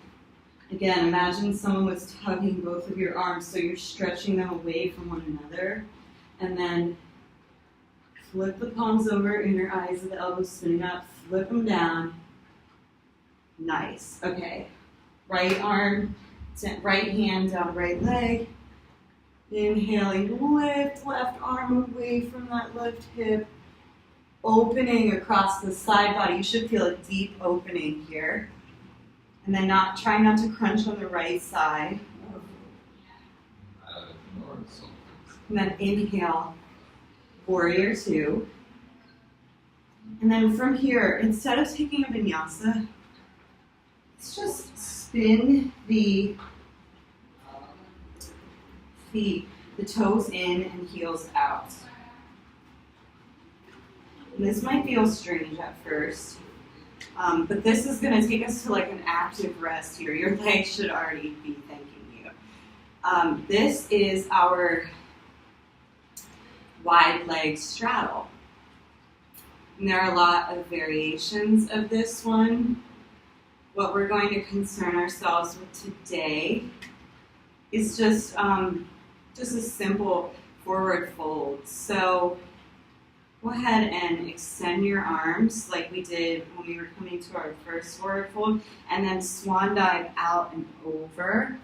Again, imagine someone was tugging both of your arms, so you're stretching them away from one another. And then flip the palms over, inner eyes of the elbows spinning up, flip them down. Nice. Okay. Right arm, right hand down right leg. Inhaling, lift left arm away from that left hip. Opening across the side body. You should feel a deep opening here. And then try not to crunch on the right side. And then inhale, warrior two. And then from here, instead of taking a vinyasa, let's just spin the feet, the toes in and heels out. And this might feel strange at first. But this is going to take us to like an active rest here. Your legs should already be thanking you. This is our wide leg straddle. And there are a lot of variations of this one. What we're going to concern ourselves with today is just a simple forward fold. So go ahead and extend your arms like we did when we were coming to our first forward fold, and then swan dive out and over.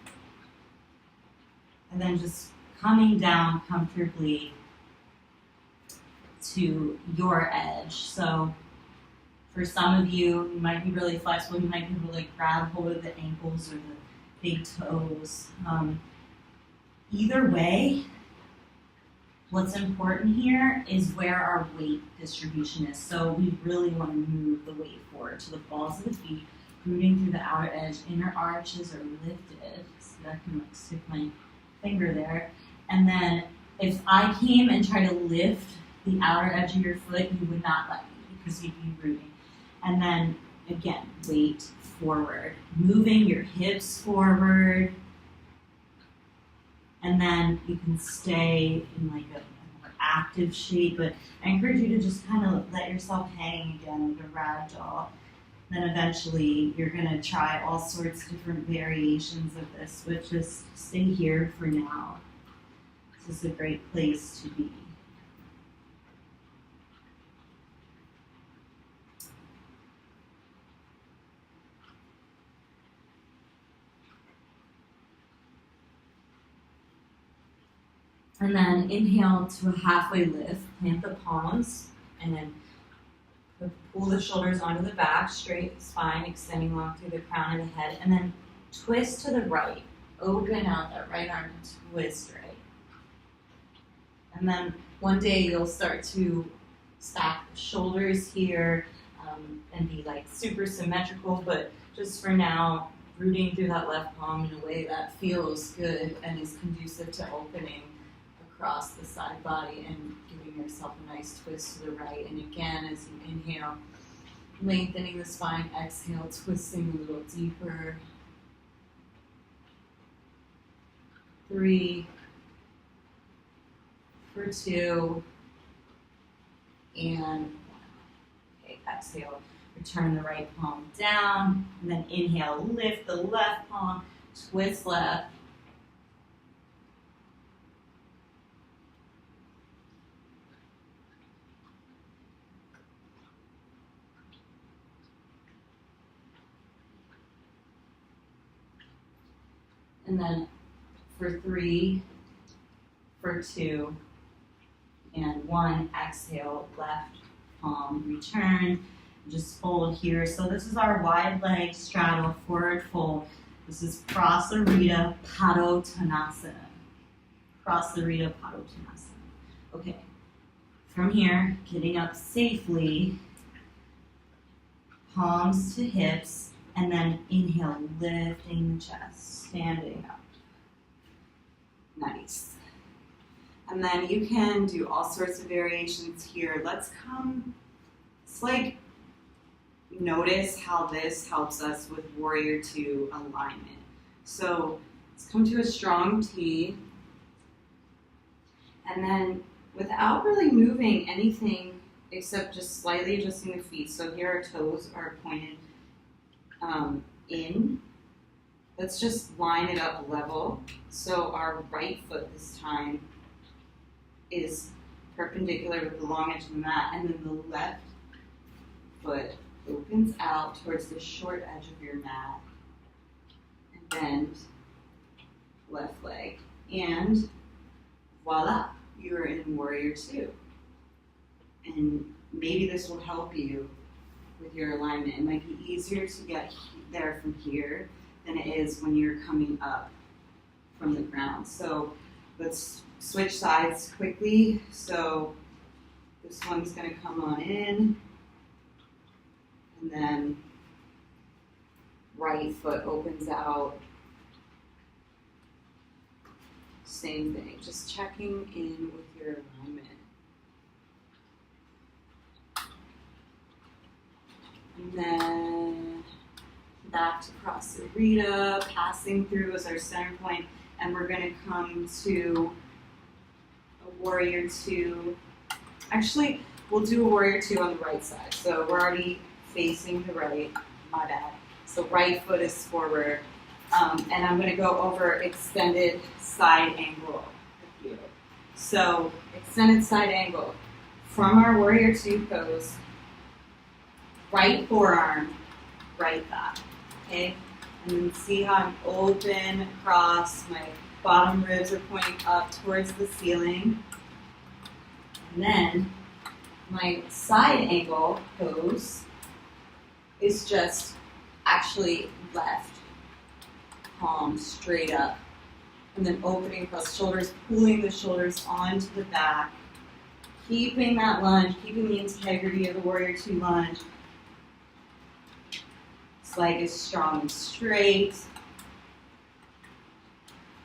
And then just coming down comfortably to your edge. So for some of you, you might be really flexible. You might be able to like grab hold of the ankles or the big toes. Either way, what's important here is where our weight distribution is. So we really want to move the weight forward to the balls of the feet, rooting through the outer edge. Inner arches are lifted. So I can like stick my finger there. And then if I came and tried to lift the outer edge of your foot, you would not let me because you'd be rooting. And then again, weight forward, moving your hips forward. And then you can stay in like a more active shape, but I encourage you to just kind of let yourself hang again like a rag doll. Then eventually you're gonna try all sorts of different variations of this, but just stay here for now. This is a great place to be. And then inhale to a halfway lift, plant the palms, and then pull the shoulders onto the back, straight spine, extending long through the crown of the head, and then twist to the right. Open out that right arm, twist right. And then one day you'll start to stack the shoulders here and be like super symmetrical, but just for now, rooting through that left palm in a way that feels good and is conducive to opening across the side body and giving yourself a nice twist to the right. And again, as you inhale, lengthening the spine, exhale, twisting a little deeper. 3, for 2, and 1. Okay, exhale, return the right palm down, and then inhale, lift the left palm, twist left. And then for 3, for 2, and 1, exhale, left palm, return, just fold here. So this is our wide leg straddle forward fold. This is Prasarita Padottanasana. Prasarita Padottanasana. Okay, from here, getting up safely, palms to hips, and then inhale, lifting the chest, standing up. Nice. And then you can do all sorts of variations here. Let's come, it's like, notice how this helps us with Warrior 2 alignment. So let's come to a strong T. And then without really moving anything except just slightly adjusting the feet. So here our toes are pointed in. Let's just line it up level. So our right foot this time is perpendicular with the long edge of the mat, and then the left foot opens out towards the short edge of your mat, and bend left leg, and voila, you're in Warrior 2. And maybe this will help you with your alignment. It might be easier to get there from here than it is when you're coming up from the ground. So let's switch sides quickly. So this one's going to come on in, and then right foot opens out. Same thing, just checking in with your alignment. And then back to Prasarita, passing through as our center point, and we're going to come to a Warrior 2. Actually, we'll do a Warrior 2 on the right side. So we're already facing the right, my bad. So right foot is forward, and I'm going to go over extended side angle with you. So extended side angle from our Warrior 2 pose. Right forearm, right thigh, okay? And then see how I'm open across, my bottom ribs are pointing up towards the ceiling. And then my side angle pose is just actually left palm straight up. And then opening across shoulders, pulling the shoulders onto the back, keeping that lunge, keeping the integrity of the Warrior 2 lunge. This leg is strong and straight.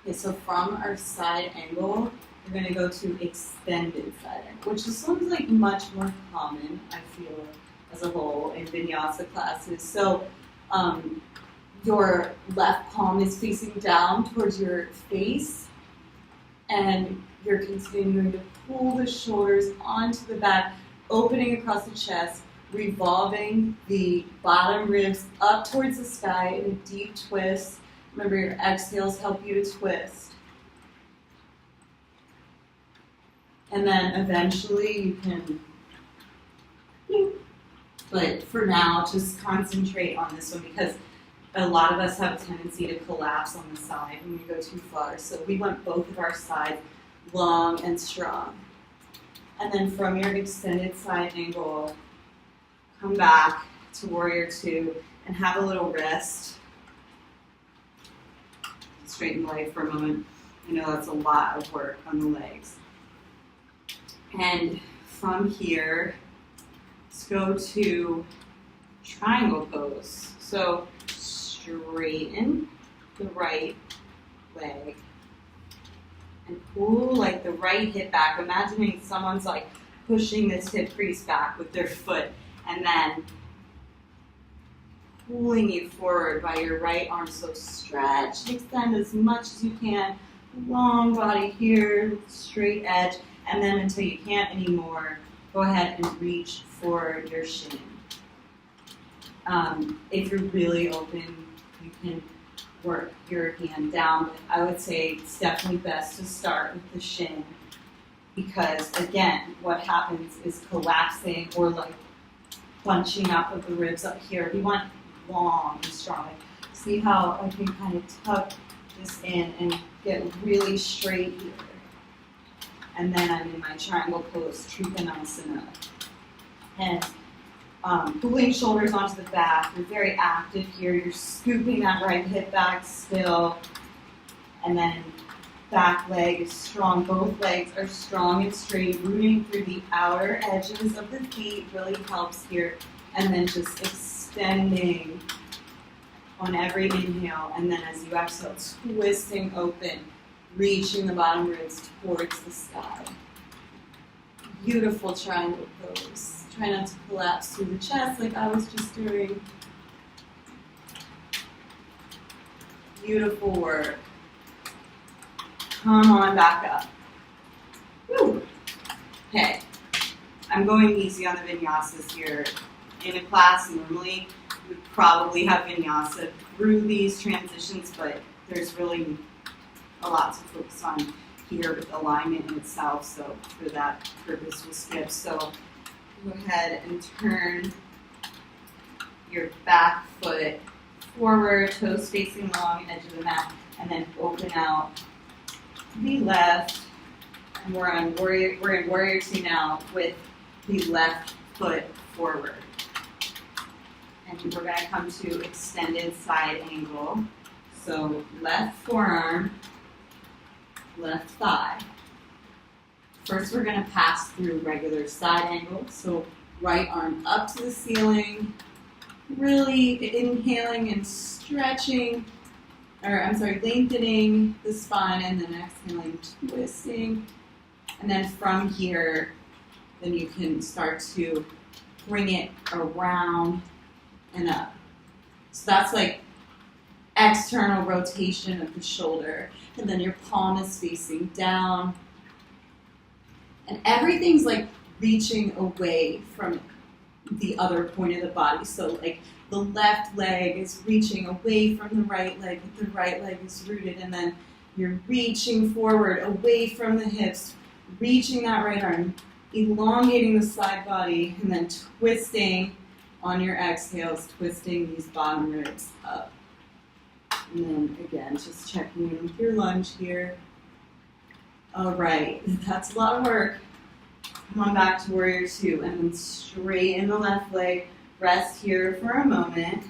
Okay, so from our side angle, we're going to go to extended side angle, which is something like much more common, I feel, as a whole in Vinyasa classes. So your left palm is facing down towards your face, and you're continuing to pull the shoulders onto the back, opening across the chest, revolving the bottom ribs up towards the sky in a deep twist. Remember, your exhales help you to twist. And then eventually you can, but for now, just concentrate on this one because a lot of us have a tendency to collapse on the side when we go too far. So we want both of our sides long and strong. And then from your extended side angle, come back to Warrior 2 and have a little rest. Straighten the leg for a moment. I know that's a lot of work on the legs. And from here, let's go to triangle pose. So straighten the right leg and pull like the right hip back. Imagining someone's like pushing this hip crease back with their foot and then pulling you forward by your right arm. So stretch, extend as much as you can. Long body here, straight edge, and then until you can't anymore, go ahead and reach for your shin. If you're really open, you can work your hand down, but I would say it's definitely best to start with the shin because, again, what happens is collapsing or like bunching up of the ribs up here. We want long and strong. See how I can kind of tuck this in and get really straight here. And then I'm in my triangle pose, Trikonasana. And pulling shoulders onto the back. You're very active here. You're scooping that right hip back still. And then back leg is strong. Both legs are strong and straight. Rooting through the outer edges of the feet really helps here. And then just extending on every inhale. And then as you exhale, twisting open, reaching the bottom ribs towards the sky. Beautiful triangle pose. Try not to collapse through the chest like I was just doing. Beautiful work. Come on back up. Woo. Okay. I'm going easy on the vinyasas here. In a class, normally we would probably have vinyasa through these transitions, but there's really a lot to focus on here with alignment in itself, so for that purpose we'll skip. So go ahead and turn your back foot forward, toes facing along edge of the mat, and then open out the left. And we're in Warrior Two now with the left foot forward. And we're going to come to extended side angle. So left forearm, left thigh. First, we're going to pass through regular side angle. So right arm up to the ceiling, really inhaling and stretching, lengthening the spine, and then exhaling, twisting. And then from here, then you can start to bring it around and up. So that's like external rotation of the shoulder. And then your palm is facing down. And everything's like reaching away from the other point of the body. So like the left leg is reaching away from the right leg, but the right leg is rooted. And then you're reaching forward away from the hips, reaching that right arm, elongating the side body, and then twisting on your exhales, twisting these bottom ribs up. And then again, just checking in with your lunge here. All right, that's a lot of work. Come on back to Warrior Two, and then straighten the left leg. Rest here for a moment.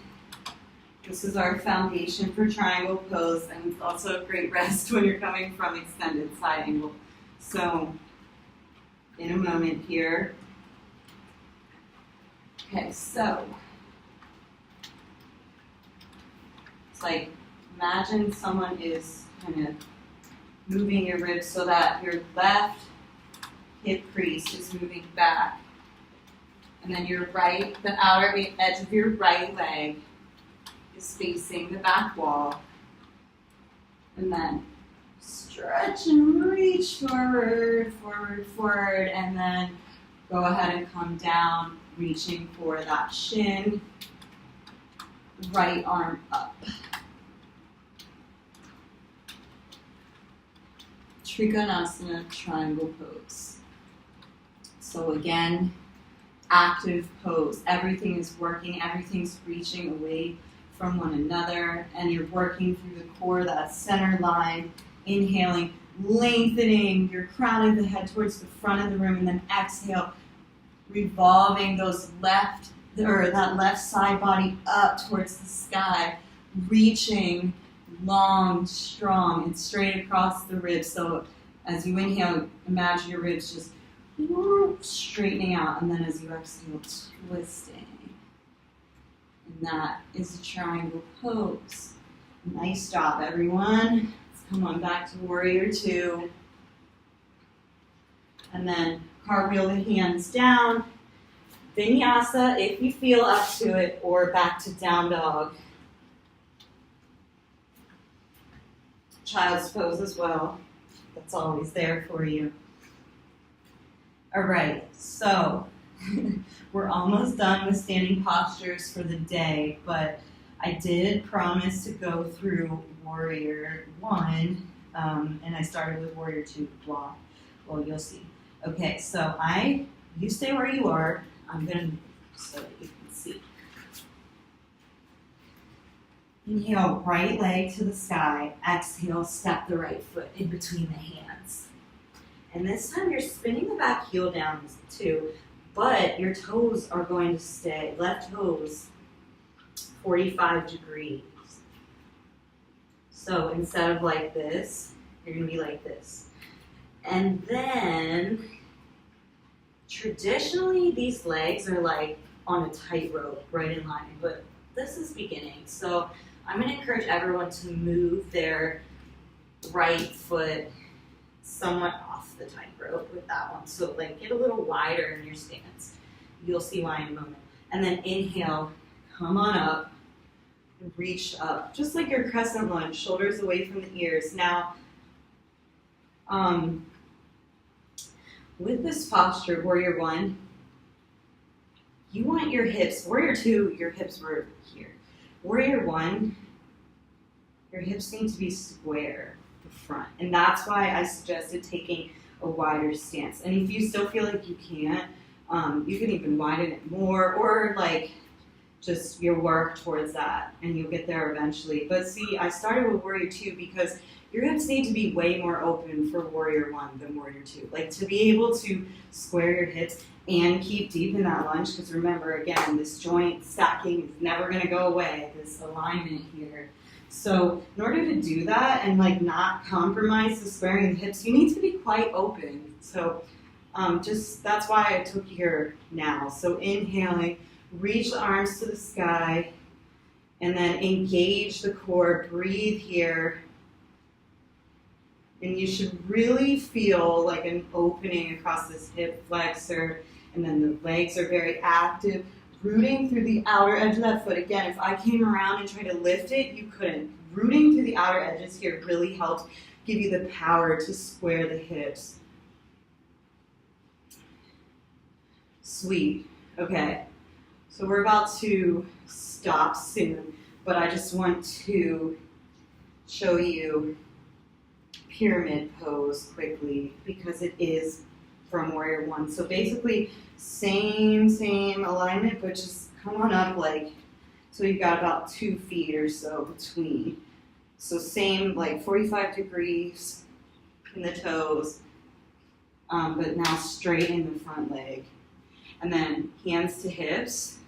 This is our foundation for triangle pose, and it's also a great rest when you're coming from extended side angle. So, in a moment here. Okay, so it's like imagine someone is kind of moving your ribs so that your left hip crease is moving back. And then your right, the outer edge of your right leg is facing the back wall. And then stretch and reach forward, forward, forward, and then go ahead and come down, reaching for that shin, right arm up. Trikonasana triangle pose. So again, active pose. Everything is working, everything's reaching away from one another, and you're working through the core, that center line, inhaling, lengthening your crown of the head towards the front of the room, and then exhale, revolving that left side body up towards the sky, reaching long, strong, and straight across the ribs. So as you inhale, imagine your ribs just straightening out, and then as you exhale, twisting. And that is a triangle pose. Nice job, everyone. Let's come on back to warrior two. And then cartwheel the hands down. Vinyasa if you feel up to it, or back to down dog. Child's pose as well. That's always there for you. All right, so we're almost done with standing postures for the day, but I did promise to go through warrior one, and I started with warrior two. Blah. Well, you'll see. Okay, so you stay where you are. I'm gonna, so that you can see. Inhale, right leg to the sky. Exhale, step the right foot in between the hands. And this time you're spinning the back heel down too, but your toes are going to stay, left toes, 45 degrees. So instead of like this, you're gonna be like this. And then, traditionally these legs are like on a tightrope, right in line, but this is beginning. So I'm gonna encourage everyone to move their right foot somewhat off the tightrope with that one. So like get a little wider in your stance. You'll see why in a moment. And then inhale, come on up, reach up, just like your crescent lunge, shoulders away from the ears. Now, with this posture, warrior one, you want your hips, warrior two, your hips were here. Warrior one, your hips need to be square the front. And that's why I suggested taking a wider stance. And if you still feel like you can't, you can even widen it more, or like just your work towards that, and you'll get there eventually. But see, I started with warrior two because your hips need to be way more open for warrior one than warrior two. Like to be able to square your hips and keep deep in that lunge, because remember, again, this joint stacking is never gonna go away, this alignment here. So in order to do that and like not compromise the squaring of the hips, you need to be quite open. So that's why I took you here now. So inhaling, reach the arms to the sky, and then engage the core, breathe here. And you should really feel like an opening across this hip flexor, and then the legs are very active, rooting through the outer edge of that foot. Again, if I came around and tried to lift it, you couldn't. Rooting through the outer edges here really helps give you the power to square the hips. Sweet. Okay. So we're about to stop soon, but I just want to show you pyramid pose quickly because it is from warrior one. So basically same alignment, but just come on up like, so you've got about 2 feet or so between. So same like 45 degrees in the toes, but now straight in the front leg. And then hands to hips.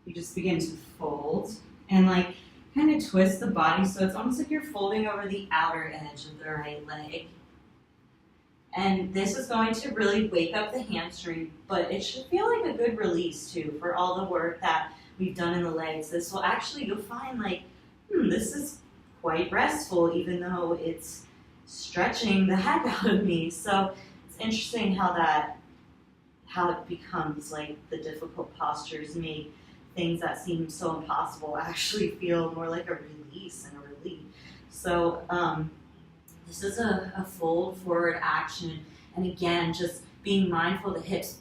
You just begin to fold and like kind of twist the body so it's almost like you're folding over the outer edge of the right leg. And this is going to really wake up the hamstring, but it should feel like a good release too for all the work that we've done in the legs. This will actually, you'll find like, this is quite restful even though it's stretching the heck out of me. So it's interesting how it becomes like the difficult postures make things that seem so impossible actually feel more like a release and a relief. So this is a fold forward action. And again, just being mindful of the hips,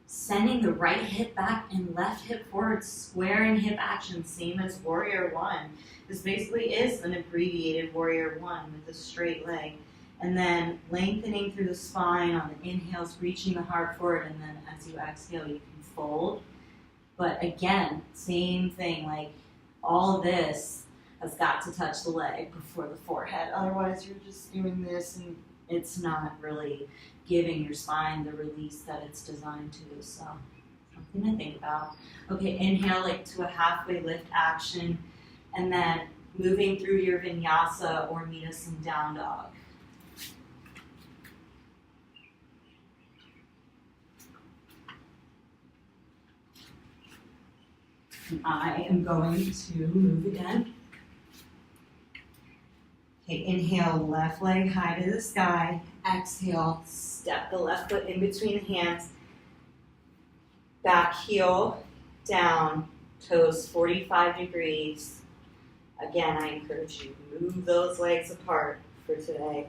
sending the right hip back and left hip forward, squaring hip action, same as warrior one. This basically is an abbreviated warrior one with a straight leg. And then lengthening through the spine on the inhales, reaching the heart forward, and then as you exhale, you can fold. But again, same thing, like all of this has got to touch the leg before the forehead. Otherwise, you're just doing this and it's not really giving your spine the release that it's designed to. So something to think about. Okay, inhale like to a halfway lift action, and then moving through your vinyasa or meet us in down dog. And I am going to move again. Okay, inhale, left leg high to the sky. Exhale, step the left foot in between the hands. Back heel down, toes 45 degrees. Again, I encourage you, move those legs apart for today.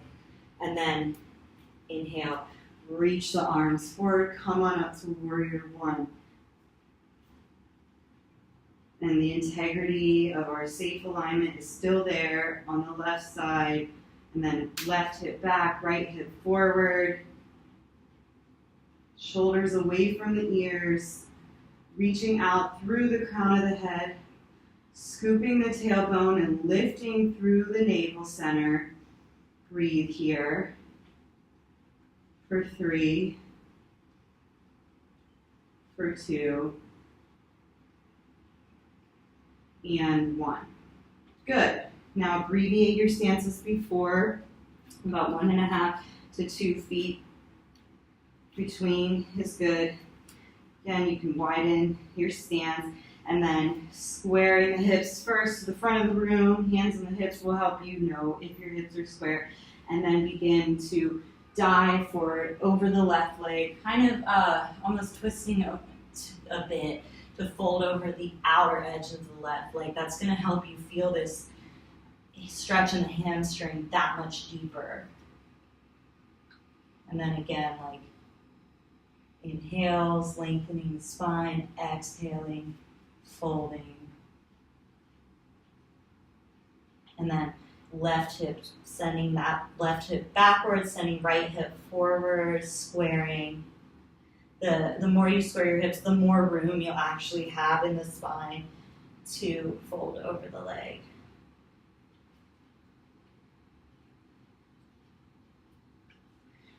And then inhale, reach the arms forward, come on up to warrior one. And the integrity of our safe alignment is still there on the left side. And then left hip back, right hip forward. Shoulders away from the ears. Reaching out through the crown of the head. Scooping the tailbone and lifting through the navel center. Breathe here. For 3. For 2. And 1. Good. Now abbreviate your stances before, about 1.5 to 2 feet between is good. Again, you can widen your stance and then squaring the hips first to the front of the room. Hands on the hips will help you know if your hips are square. And then begin to dive forward over the left leg, kind of almost twisting a bit to fold over the outer edge of the left leg. That's going to help you feel this stretch in the hamstring that much deeper. And then again, like inhales, lengthening the spine, exhaling, folding. And then left hip, sending that left hip backwards, sending right hip forward, squaring. The more you square your hips, the more room you'll actually have in the spine to fold over the leg.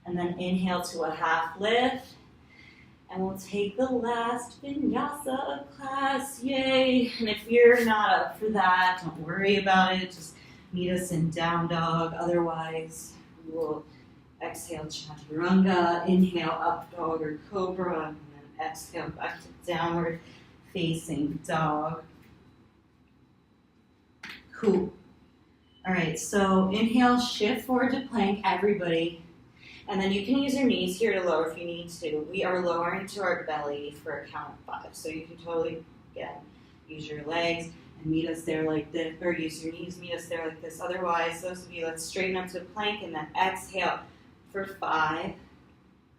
And then inhale to a half lift. And we'll take the last Vinyasa of class. Yay! And if you're not up for that, don't worry about it. Just meet us in down dog. Otherwise, we'll exhale chaturanga, inhale up dog or cobra, and then exhale back to downward facing dog. Cool. All right, so inhale, shift forward to plank, everybody. And then you can use your knees here to lower if you need to. We are lowering to our belly for a count of 5. So you can totally, again, use your legs and meet us there like this, or use your knees, meet us there like this. Otherwise, those of you, let's straighten up to plank and then exhale for 5,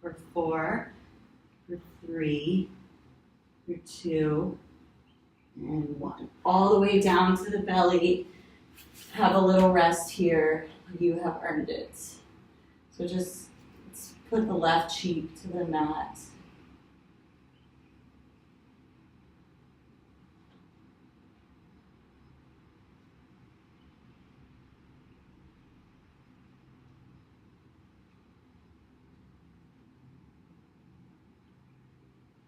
for 4, for 3, for 2, and 1. All the way down to the belly. Have a little rest here. You have earned it. So just put the left cheek to the mat.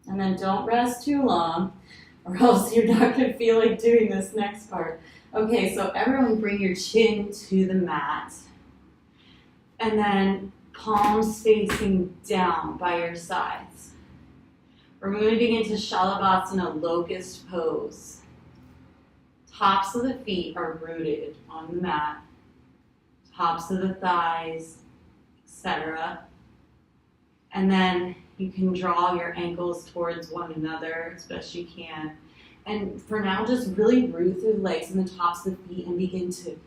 And then don't rest too long, or else you're not going to feel like doing this next part. Okay, so everyone bring your chin to the mat. And then palms facing down by your sides. We're moving into Shalabhasana, locust pose. Tops of the feet are rooted on the mat. Tops of the thighs, etc. And then you can draw your ankles towards one another as best you can. And for now, just really root through the legs and the tops of the feet and begin to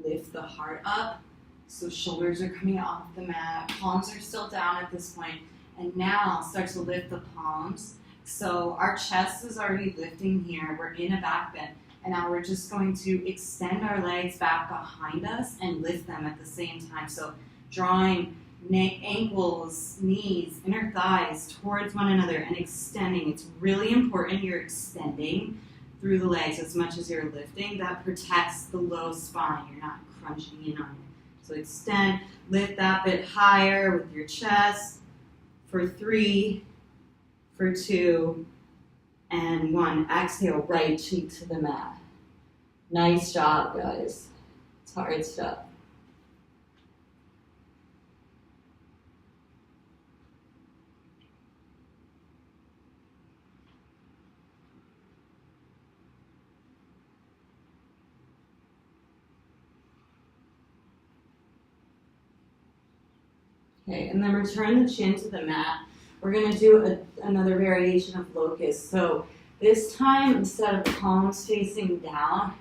lift the heart up. So shoulders are coming off the mat, palms are still down at this point, and now start to lift the palms. So our chest is already lifting here, we're in a back bend, and now we're just going to extend our legs back behind us and lift them at the same time. So drawing ankles, knees, inner thighs towards one another and extending. It's really important you're extending through the legs as much as you're lifting. That protects the low spine, you're not crunching in on it. So extend, lift that bit higher with your chest for 3, for 2, and 1. Exhale, right cheek to the mat. Nice job, guys. It's hard stuff. Okay, and then return the chin to the mat. We're gonna do another variation of locust. So this time, instead of palms facing down,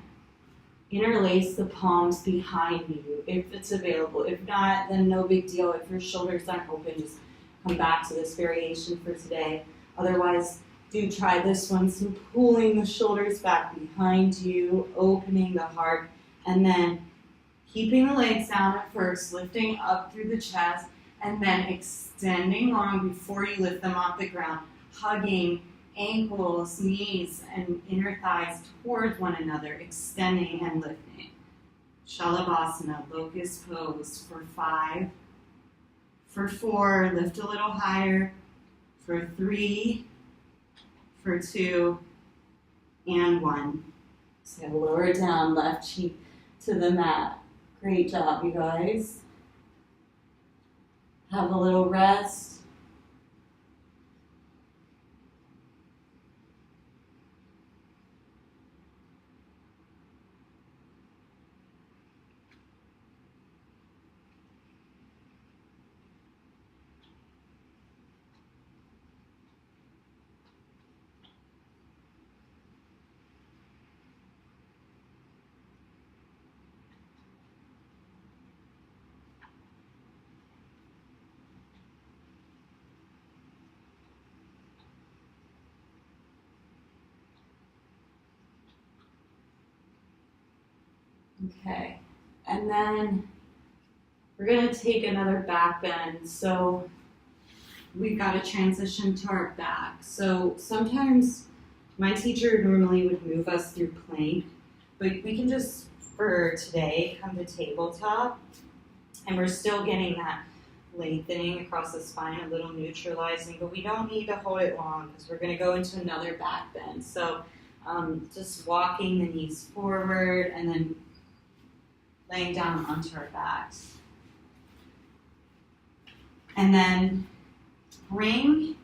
interlace the palms behind you if it's available. If not, then no big deal. If your shoulders aren't open, just come back to this variation for today. Otherwise, do try this one. So pulling the shoulders back behind you, opening the heart, and then keeping the legs down at first, lifting up through the chest, and then extending long before you lift them off the ground, hugging ankles, knees, and inner thighs towards one another, extending and lifting. Shalabhasana, locust pose for 5. For 4, lift a little higher. For 3, for 2, and 1. So lower down, left cheek to the mat. Great job, you guys. Have a little rest. Okay, and then we're going to take another back bend. So we've got to transition to our back. So sometimes my teacher normally would move us through plank, but we can just, for today, come to tabletop, and we're still getting that lengthening across the spine, a little neutralizing, but we don't need to hold it long because we're going to go into another back bend. So just walking the knees forward and then laying down onto our backs. And then bring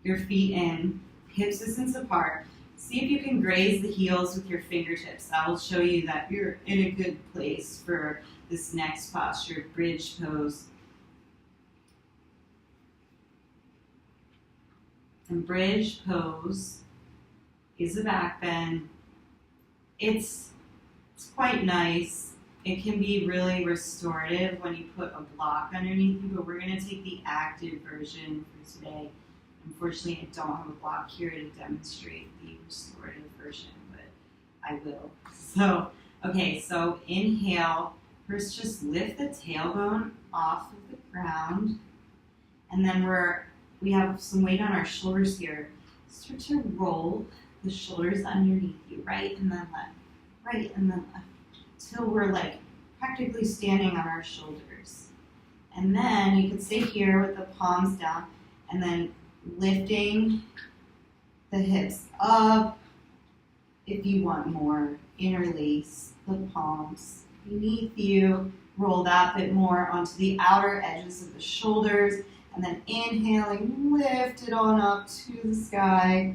your feet in, hips distance apart. See if you can graze the heels with your fingertips. That will show you that you're in a good place for this next posture, bridge pose. And bridge pose is a back bend. It's quite nice. It can be really restorative when you put a block underneath you, but we're going to take the active version for today. Unfortunately, I don't have a block here to demonstrate the restorative version, but I will. So, okay, so inhale. First, just lift the tailbone off of the ground, and then we have some weight on our shoulders here. Start to roll the shoulders underneath you, right and then left, right and then left, till we're like practically standing on our shoulders. And then you can stay here with the palms down, and then lifting the hips up. If you want more, interlace the palms beneath you, roll that bit more onto the outer edges of the shoulders, and then inhaling, lift it on up to the sky.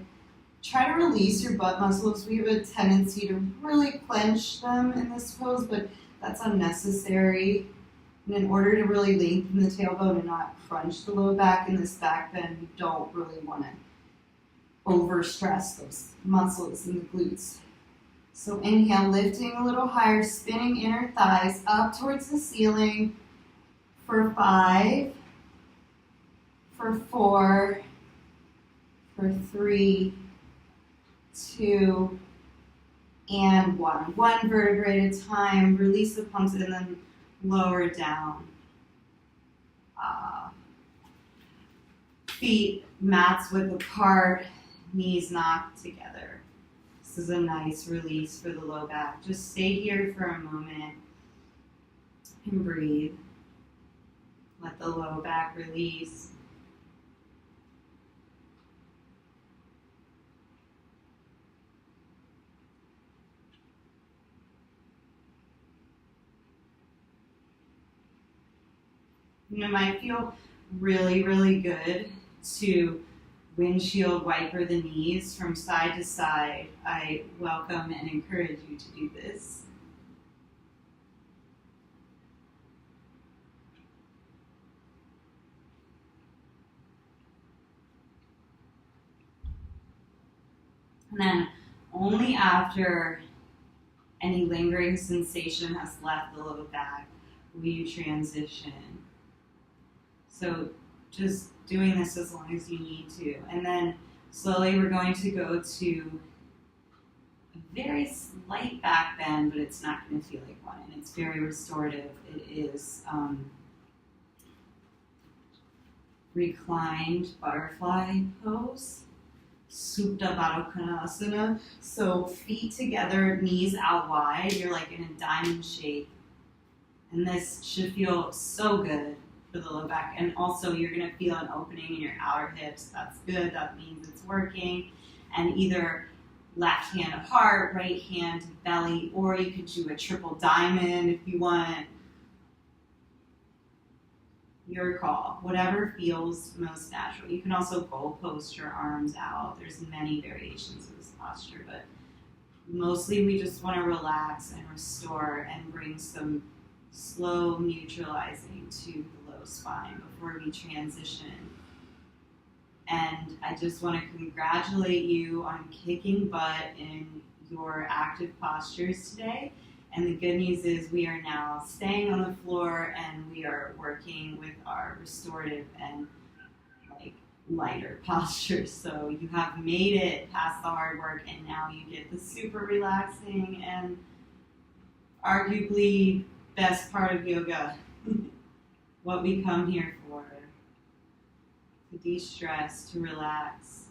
Try to release your butt muscles. We have a tendency to really clench them in this pose, but that's unnecessary. And in order to really lengthen the tailbone and not crunch the low back in this back bend, you don't really want to overstress those muscles in the glutes. So inhale, lifting a little higher, spinning inner thighs up towards the ceiling for 5, for 4, for 3, 2, and 1. One vertebrae at a time. Release the palms and then lower down. Feet mats width apart, knees knocked together. This is a nice release for the low back. Just stay here for a moment and breathe. Let the low back release. It might feel really, really good to windshield wiper the knees from side to side. I welcome and encourage you to do this. And then only after any lingering sensation has left the low back will you transition. So just doing this as long as you need to. And then slowly we're going to go to a very slight back bend, but it's not going to feel like one. And it's very restorative. It is reclined butterfly pose. Supta Baddha Konasana. So feet together, knees out wide. You're like in a diamond shape. And this should feel so good for the low back. And also you're going to feel an opening in your outer hips. That's good. That means it's working. And either left hand to heart, right hand to belly, or you could do a triple diamond if you want. Your call, whatever feels most natural. You can also goal post your arms out. There's many variations of this posture, but mostly we just want to relax and restore and bring some slow neutralizing to the low spine before we transition. And I just want to congratulate you on kicking butt in your active postures today. And the good news is we are now staying on the floor and we are working with our restorative and like lighter postures. So you have made it past the hard work and now you get the super relaxing and arguably best part of yoga. What we come here for. To de-stress, to relax.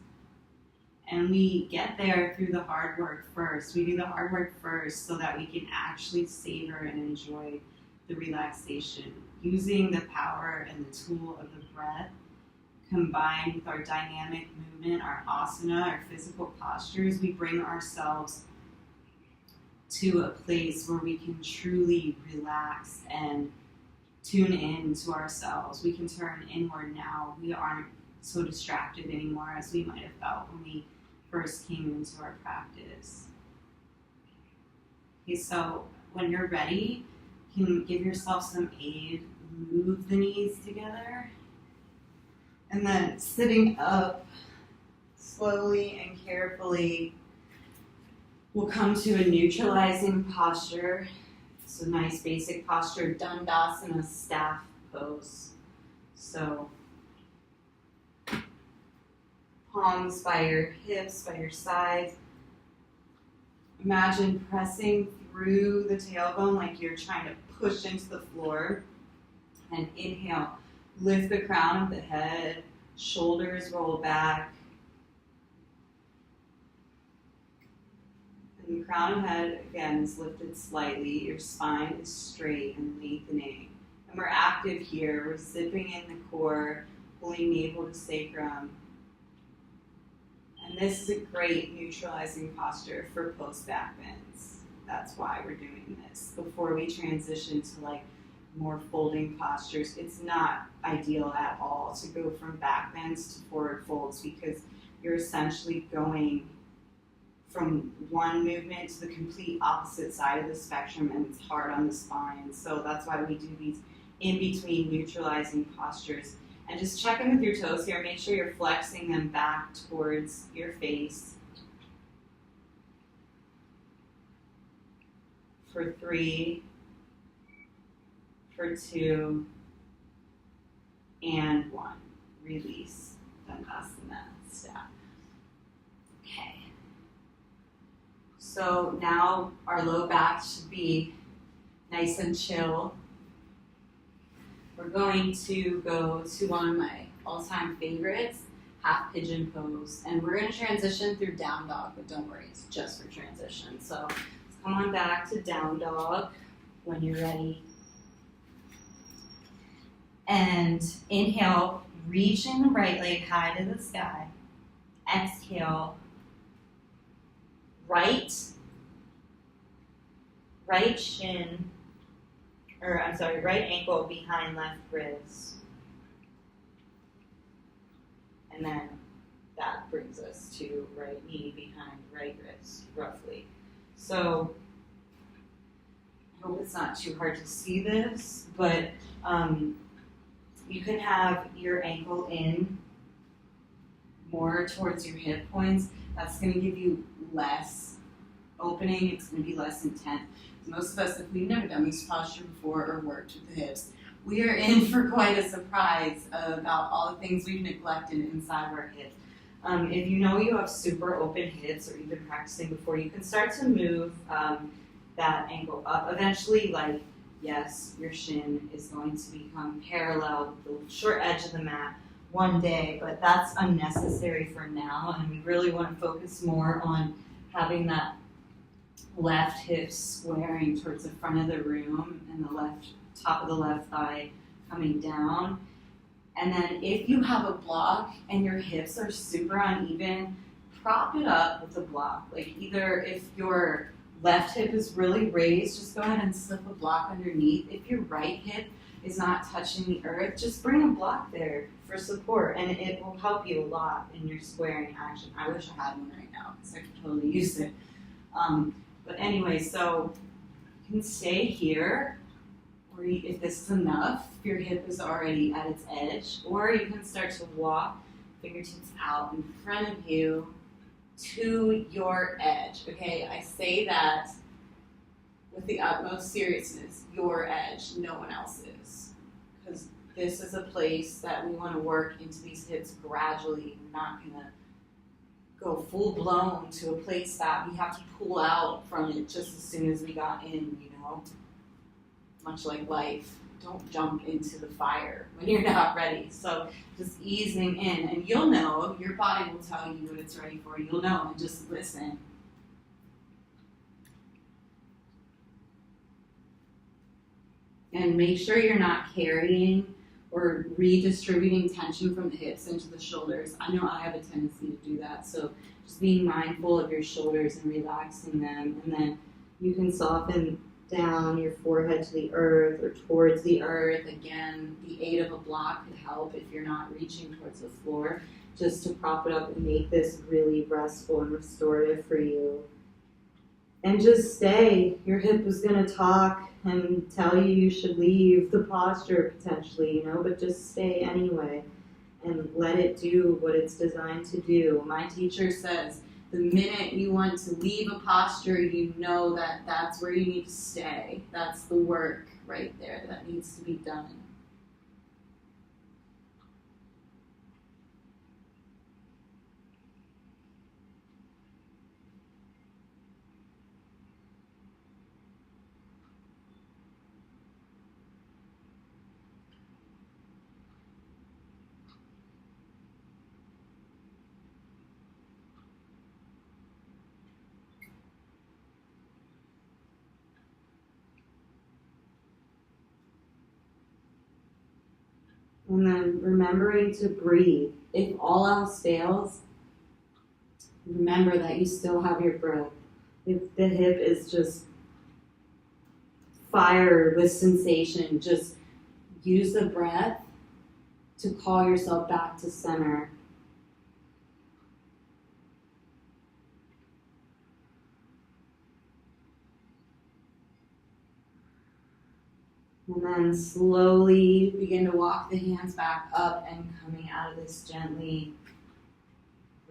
And we get there through the hard work first. We do the hard work first so that we can actually savor and enjoy the relaxation. Using the power and the tool of the breath combined with our dynamic movement, our asana, our physical postures, we bring ourselves to a place where we can truly relax and tune in to ourselves. We can turn inward now. We aren't so distracted anymore as we might have felt when we first came into our practice. Okay, so when you're ready, you can give yourself some aid. Move the knees together. And then sitting up slowly and carefully, we'll come to a neutralizing posture. It's a nice basic posture, Dandasana staff pose. So palms by your hips, by your sides. Imagine pressing through the tailbone like you're trying to push into the floor. And inhale, lift the crown of the head, shoulders roll back. And the crown of the head, again, is lifted slightly. Your spine is straight and lengthening. And we're active here. We're zipping in the core, pulling navel to sacrum. And this is a great neutralizing posture for post-back bends. That's why we're doing this. Before we transition to like more folding postures, it's not ideal at all to go from back bends to forward folds because you're essentially going from one movement to the complete opposite side of the spectrum and it's hard on the spine. So that's why we do these in-between neutralizing postures. And just check in with your toes here. Make sure you're flexing them back towards your face. For 3, for 2, and 1. Release. Dandasana staff. Okay. So now our low back should be nice and chill. We're going to go to one of my all-time favorites, half pigeon pose. And we're going to transition through down dog, but don't worry, it's just for transition. So let's come on back to down dog when you're ready. And inhale, reaching the right leg high to the sky. Exhale, right shin, right ankle behind left wrist. And then that brings us to right knee behind right wrist, roughly. So I hope it's not too hard to see this, but you can have your ankle in more towards your hip points, that's going to give you less opening. It's going to be less intense. Most of us, if we've never done this posture before or worked with the hips, we are in for quite a surprise about all the things we've neglected inside of our hips. If you know you have super open hips or you've been practicing before, you can start to move that ankle up. Eventually, like, yes, your shin is going to become parallel with the short edge of the mat one day, but that's unnecessary for now, and we really want to focus more on having that left hip squaring towards the front of the room and the left top of the left thigh coming down. And then if you have a block and your hips are super uneven, prop it up with a block. Like, either if your left hip is really raised, just go ahead and slip a block underneath. If your right hip is not touching the earth, just bring a block there for support, and it will help you a lot in your squaring action. I wish I had one right now because I could totally use it. But anyway, so you can stay here, or if this is enough, if your hip is already at its edge, or you can start to walk fingertips out in front of you to your edge. Okay, I say that with the utmost seriousness, your edge, no one else's. Because this is a place that we want to work into these hips gradually. We're not going to go full blown to a place that we have to pull out from it just as soon as we got in, you know? Much like life, don't jump into the fire when you're not ready. So just easing in, and you'll know, your body will tell you what it's ready for. You'll know, and just listen. And make sure you're not carrying or redistributing tension from the hips into the shoulders. I know I have a tendency to do that, so just being mindful of your shoulders and relaxing them, and then you can soften down your forehead to the earth or towards the earth. Again, the aid of a block could help if you're not reaching towards the floor, just to prop it up and make this really restful and restorative for you. And just stay. Your hip is going to talk and tell you you should leave the posture potentially, you know, but just stay anyway and let it do what it's designed to do. My teacher says the minute you want to leave a posture, you know that that's where you need to stay. That's the work right there that needs to be done. And then remembering to breathe. If all else fails, remember that you still have your breath. If the hip is just fire with sensation, just use the breath to call yourself back to center. And then slowly begin to walk the hands back up and coming out of this gently,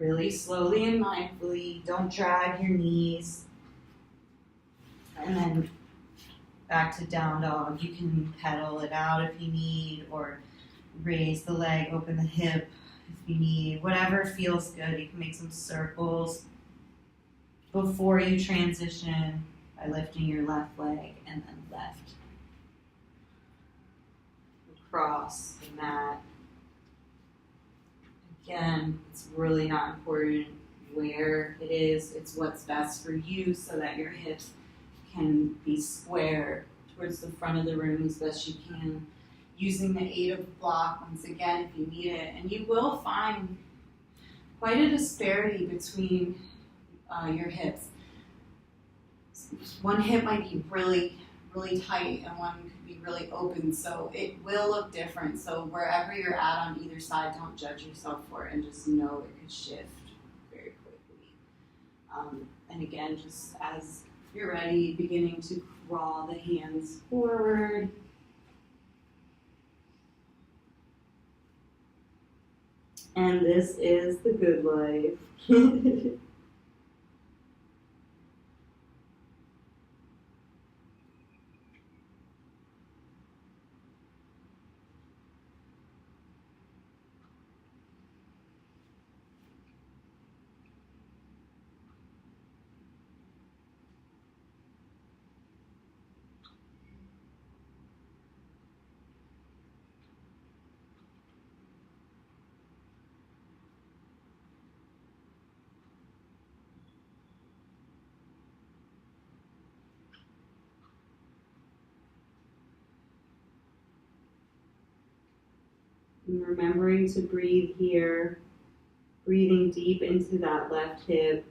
really slowly and mindfully. Don't drag your knees. And then back to down dog. You can pedal it out if you need, or raise the leg, open the hip if you need. Whatever feels good. You can make some circles before you transition by lifting your left leg and then left. Across the mat. Again, it's really not important where it is. It's what's best for you so that your hips can be square towards the front of the room as best you can, using the aid of the block once again if you need it. And you will find quite a disparity between your hips. One hip might be really, really tight and one could be really open, so it will look different. So wherever you're at on either side, don't judge yourself for it, and just know it could shift very quickly. And again, just as you're ready, beginning to crawl the hands forward. And this is the good life. And remembering to breathe here, breathing deep into that left hip,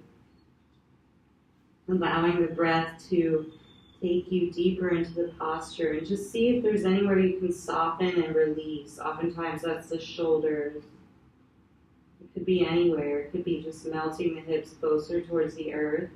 allowing the breath to take you deeper into the posture, and just see if there's anywhere you can soften and release. Oftentimes that's the shoulders. It could be anywhere. It could be just melting the hips closer towards the earth.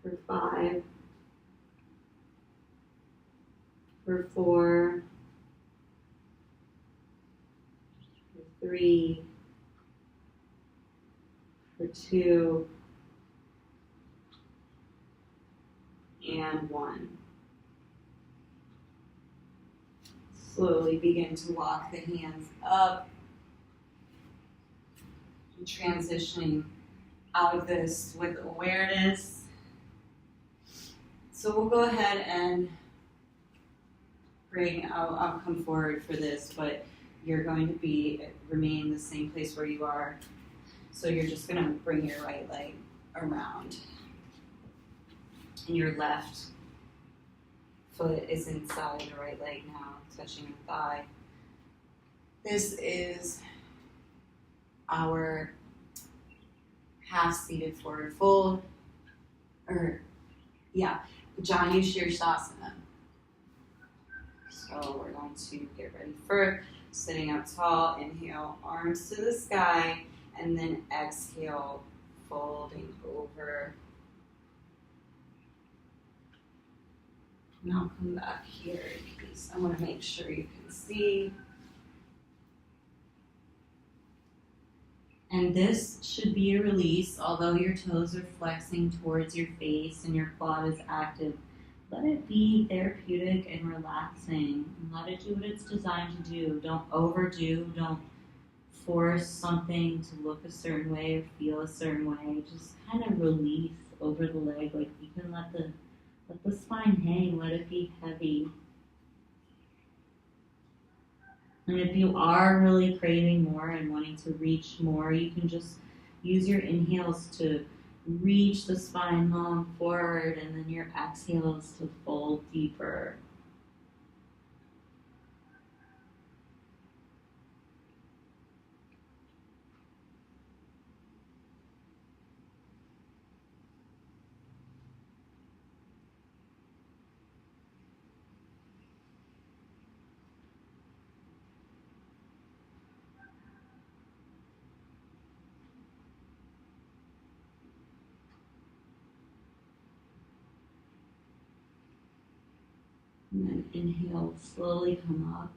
For 5, for 4, for 3, for 2, and 1. Slowly begin to walk the hands up, and transitioning out of this with awareness. So we'll go ahead and I'll come forward for this, but you're going to remain the same place where you are. So you're just going to bring your right leg around. And your left foot is inside the right leg now, touching the thigh. This is our half-seated forward fold, Janu Shirsasana. So we're going to get ready for sitting up tall. Inhale, arms to the sky, and then exhale, folding over. And I'll come back here in case I want to make sure you can see. And this should be a release, although your toes are flexing towards your face and your quad is active. Let it be therapeutic and relaxing, and let it do what it's designed to do. Don't overdo, don't force something to look a certain way or feel a certain way. Just kind of release over the leg, like you can let the spine hang, let it be heavy. And if you are really craving more and wanting to reach more, you can just use your inhales to reach the spine long forward, and then your exhales to fold deeper. And then inhale, slowly come up.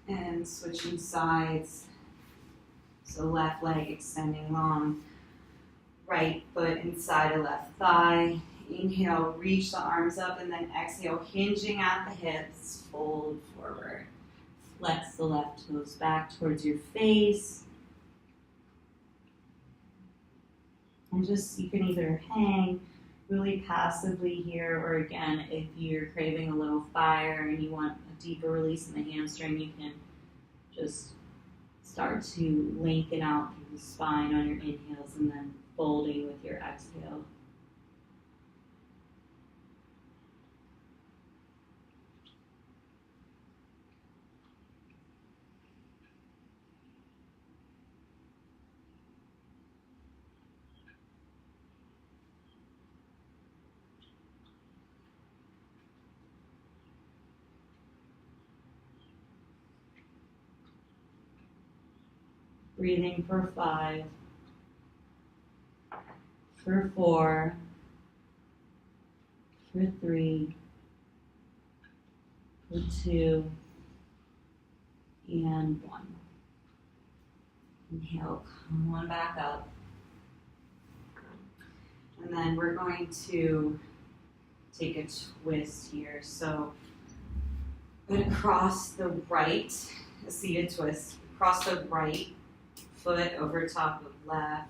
And switching sides. So left leg extending long, right foot inside of left thigh. Inhale, reach the arms up, and then exhale, hinging at the hips, fold forward. Flex the left toes back towards your face. And just, you can either hang really passively here, or again, if you're craving a little fire and you want a deeper release in the hamstring, you can just start to lengthen out through the spine on your inhales and then folding with your exhale. Breathing for 5, for 4, for 3, for 2, and 1. Inhale, come on back up. And then we're going to take a twist here. So I'm going to cross the right, a seated twist, cross the right foot over top of left.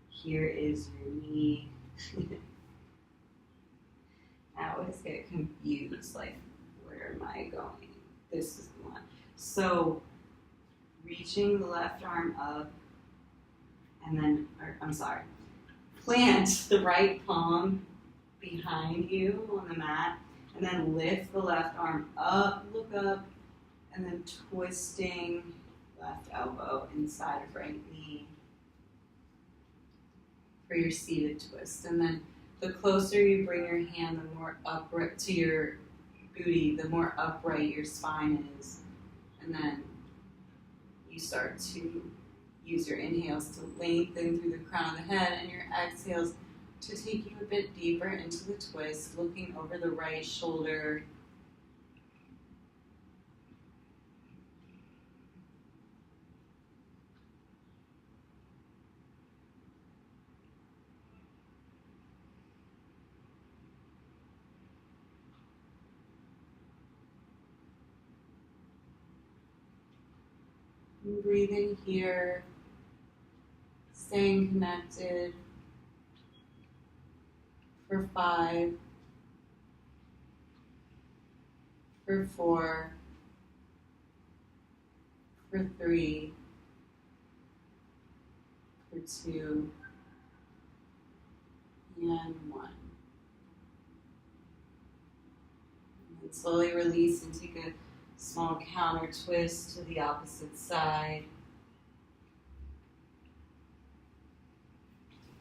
Here is your knee. I always get confused, like, where am I going? This is the one. So, reaching the left arm up, and then, plant the right palm behind you on the mat, and then lift the left arm up, look up, and then twisting left elbow inside of right knee for your seated twist. And then the closer you bring your hand, the more upright to your booty, the more upright your spine is. And then you start to use your inhales to lengthen through the crown of the head, and your exhales to take you a bit deeper into the twist, looking over the right shoulder. And breathing here, staying connected for 5, for 4, for 3, for 2, and 1. And then slowly release and take a small counter twist to the opposite side.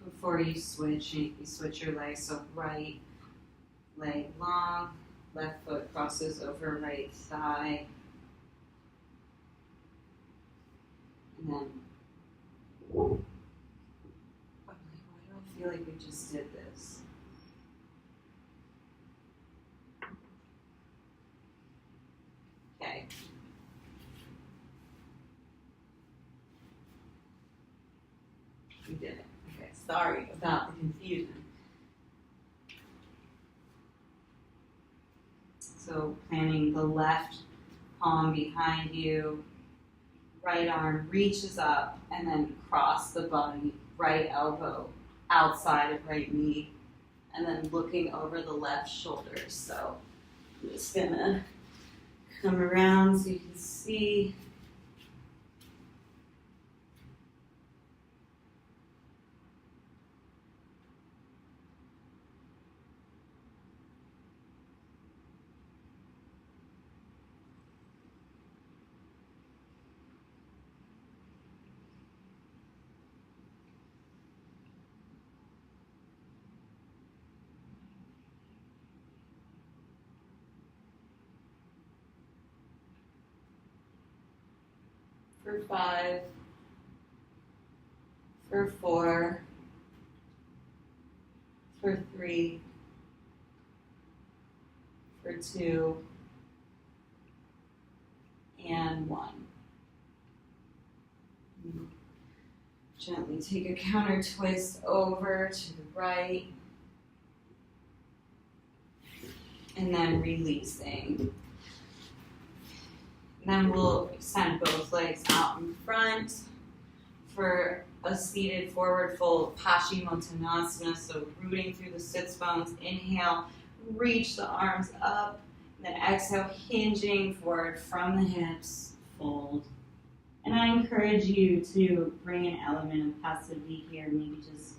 Before you switch your legs, so right leg long, left foot crosses over right thigh. And then, I'm like, why do I feel like we just did this? Okay. We did it. Okay, sorry about the confusion. So planting the left palm behind you, right arm reaches up, and then cross the body, right elbow outside of right knee, and then looking over the left shoulder. So I'm just gonna come around so you can see. For 5, for 4, for 3, for 2, and 1. Gently take a counter twist over to the right, and then releasing. And then we'll extend both legs out in front for a seated forward fold, Paschimottanasana, so rooting through the sits bones. Inhale, reach the arms up, and then exhale, hinging forward from the hips, fold. And I encourage you to bring an element of passivity here. Maybe just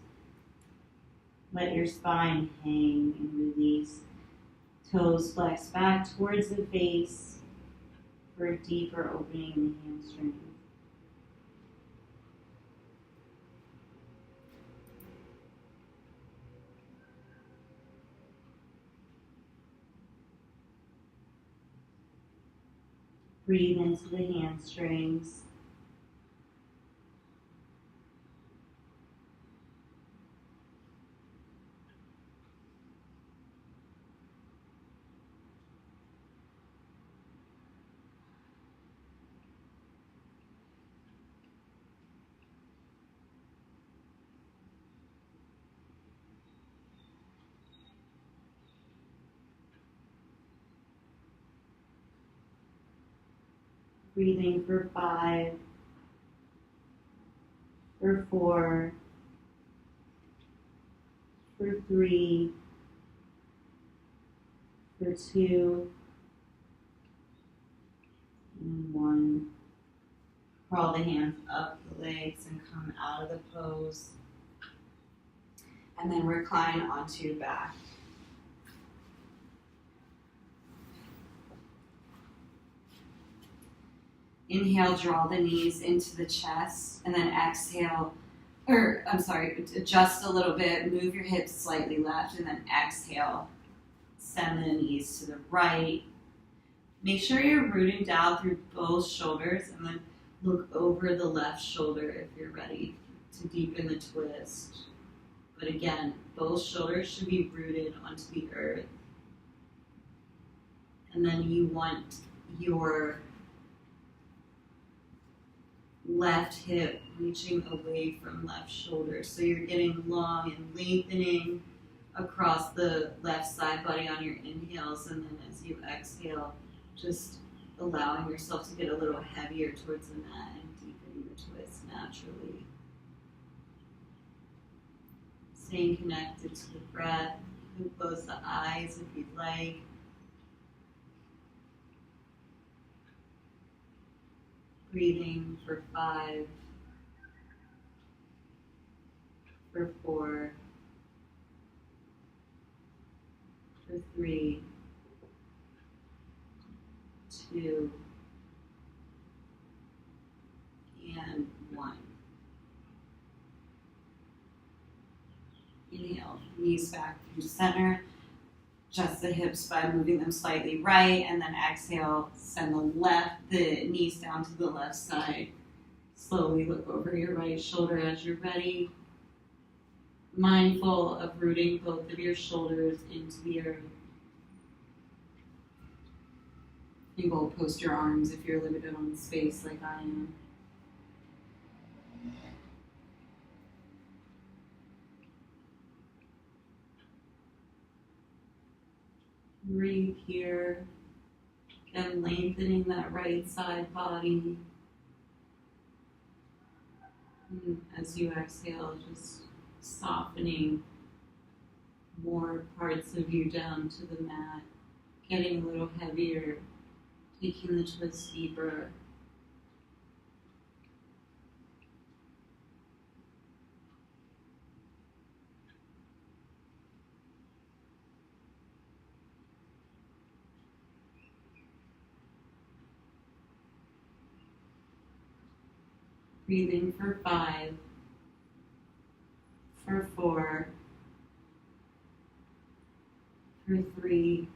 let your spine hang and release. Toes flex back towards the face for a deeper opening in the hamstrings. Breathe into the hamstrings. Breathing for 5, for 4, for 3, for 2, and 1. Crawl the hands up the legs and come out of the pose. And then recline onto your back. Inhale, draw the knees into the chest, and then exhale, adjust a little bit, move your hips slightly left, and then exhale, send the knees to the right. Make sure you're rooting down through both shoulders, and then look over the left shoulder if you're ready to deepen the twist. But again, both shoulders should be rooted onto the earth. And then you want your left hip reaching away from left shoulder. So you're getting long and lengthening across the left side body on your inhales, and then as you exhale, just allowing yourself to get a little heavier towards the mat and deepening the twist naturally. Staying connected to the breath. You can close the eyes if you'd like. Breathing for 5, for 4, for 3, 2, and 1. Inhale, knees back through center. Adjust the hips by moving them slightly right, and then exhale, send the knees down to the left side. Slowly look over your right shoulder as you're ready. Mindful of rooting both of your shoulders into the earth. You will post your arms if you're limited on space like I am. Breathe here, and lengthening that right side body. And as you exhale, just softening more parts of you down to the mat, getting a little heavier, taking the twist deeper. Breathing for 5, for 4, for 3,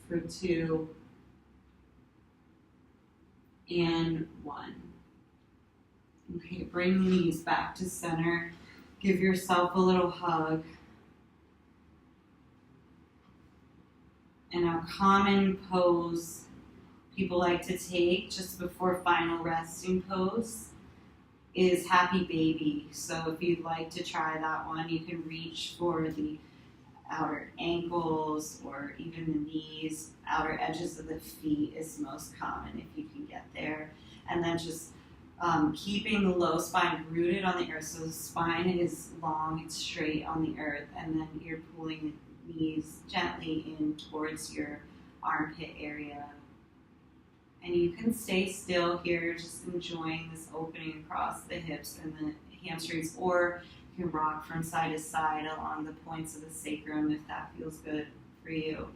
for 2, and 1. Okay, bring the knees back to center. Give yourself a little hug. And a common pose people like to take just before final resting pose is happy baby. So if you'd like to try that one, you can reach for the outer ankles or even the knees. Outer edges of the feet is most common if you can get there. And then just Keeping the low spine rooted on the earth. So the spine is long, it's straight on the earth, and then you're pulling the knees gently in towards your armpit area. And you can stay still here, just enjoying this opening across the hips and the hamstrings, or you can rock from side to side along the points of the sacrum if that feels good for you.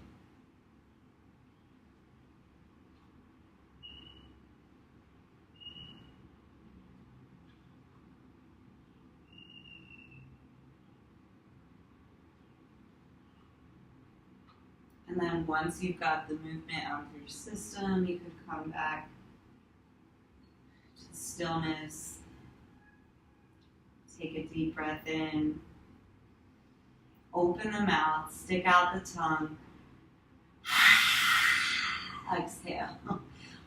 And then once you've got the movement out of your system, you can come back to stillness. Take a deep breath in. Open the mouth, stick out the tongue. Exhale.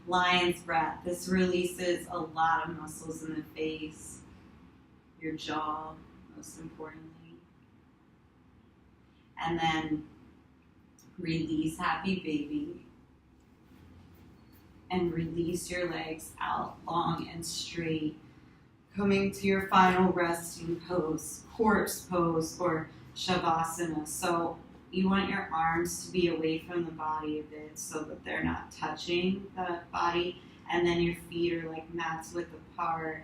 Lion's breath. This releases a lot of muscles in the face, your jaw, most importantly. And then release happy baby. And release your legs out long and straight. Coming to your final resting pose, corpse pose, or shavasana. So you want your arms to be away from the body a bit so that they're not touching the body. And then your feet are like mats width apart.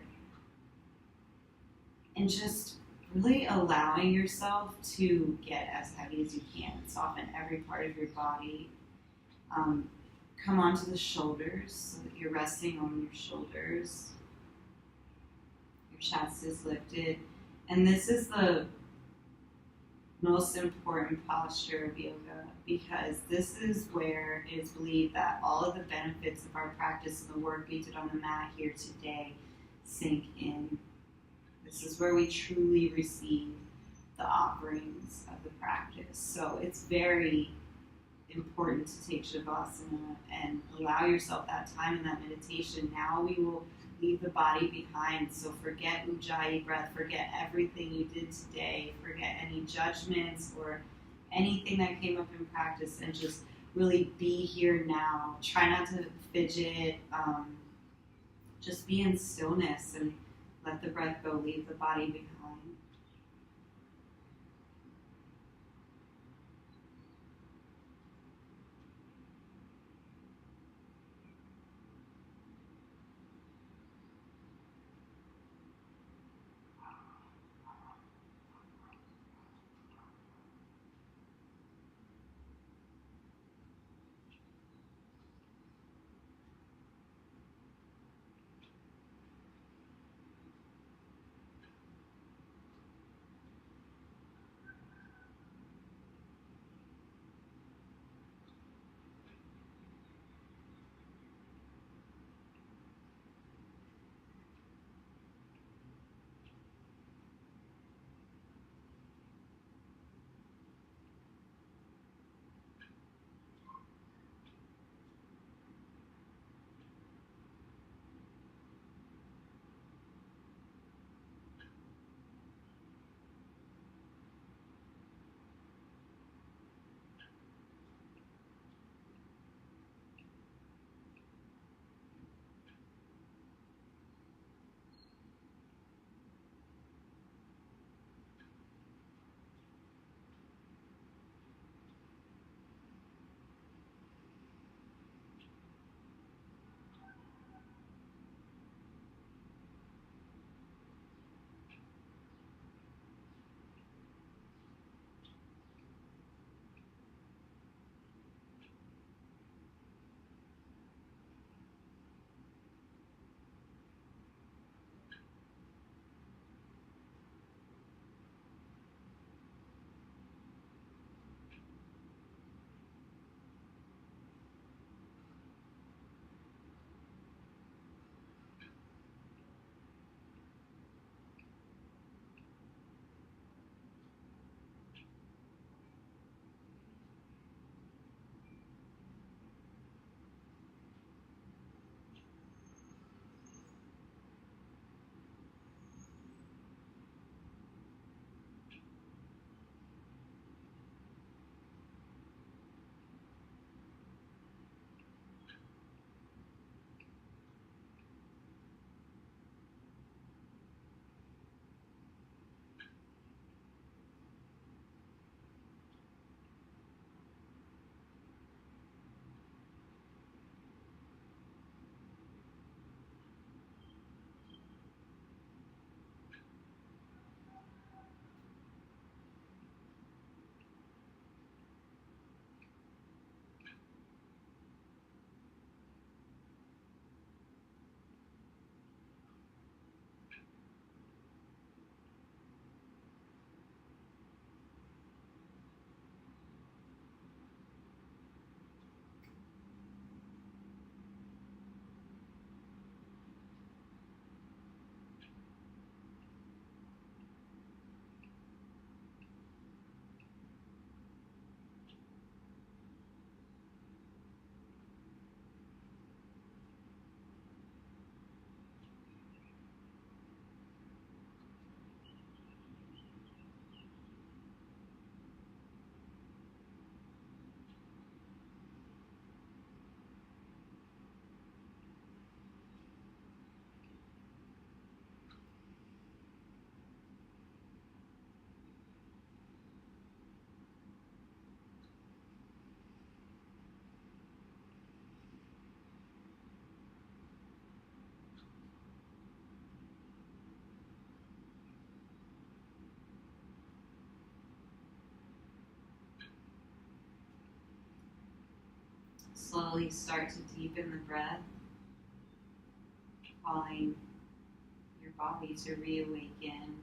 And just really allowing yourself to get as heavy as you can. Soften every part of your body. Come onto the shoulders so that you're resting on your shoulders. Your chest is lifted. And this is the most important posture of yoga, because this is where it is believed that all of the benefits of our practice and the work we did on the mat here today sink in. This is where we truly receive the offerings of the practice. So it's very important to take shavasana and allow yourself that time in that meditation. Now we will leave the body behind. So forget Ujjayi breath, forget everything you did today, forget any judgments or anything that came up in practice, and just really be here now. Try not to fidget, just be in stillness and let the breath go, leave the body behind. Slowly start to deepen the breath, calling your body to reawaken.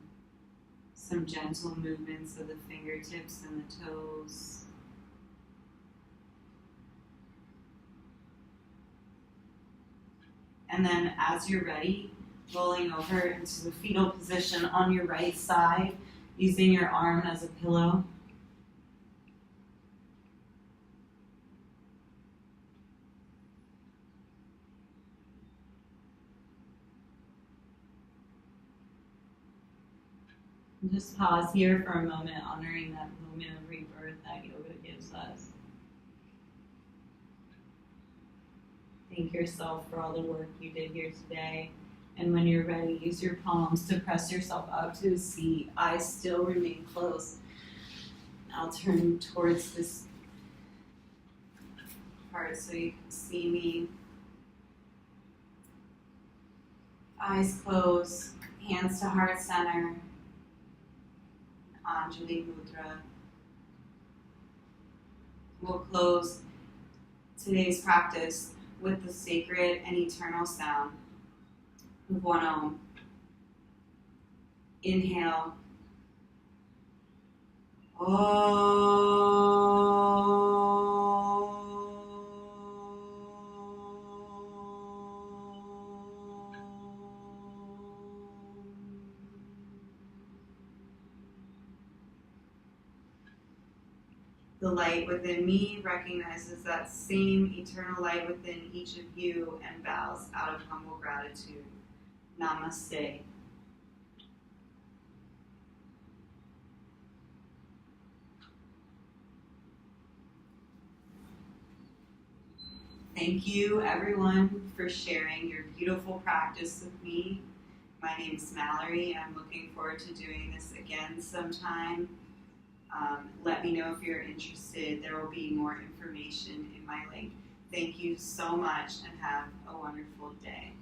Some gentle movements of the fingertips and the toes. And then as you're ready, rolling over into the fetal position on your right side, using your arm as a pillow. And just pause here for a moment, honoring that moment of rebirth that yoga gives us. Thank yourself for all the work you did here today. And when you're ready, use your palms to press yourself up to a seat. Eyes still remain closed. I'll turn towards this part so you can see me. Eyes closed, hands to heart center. Anjali Mudra. We'll close today's practice with the sacred and eternal sound of one Om. Inhale. The light within me recognizes that same eternal light within each of you and bows out of humble gratitude. Namaste. Thank you, everyone, for sharing your beautiful practice with me. My name is Mallory. I'm looking forward to doing this again sometime. Let me know if you're interested. There will be more information in my link. Thank you so much and have a wonderful day.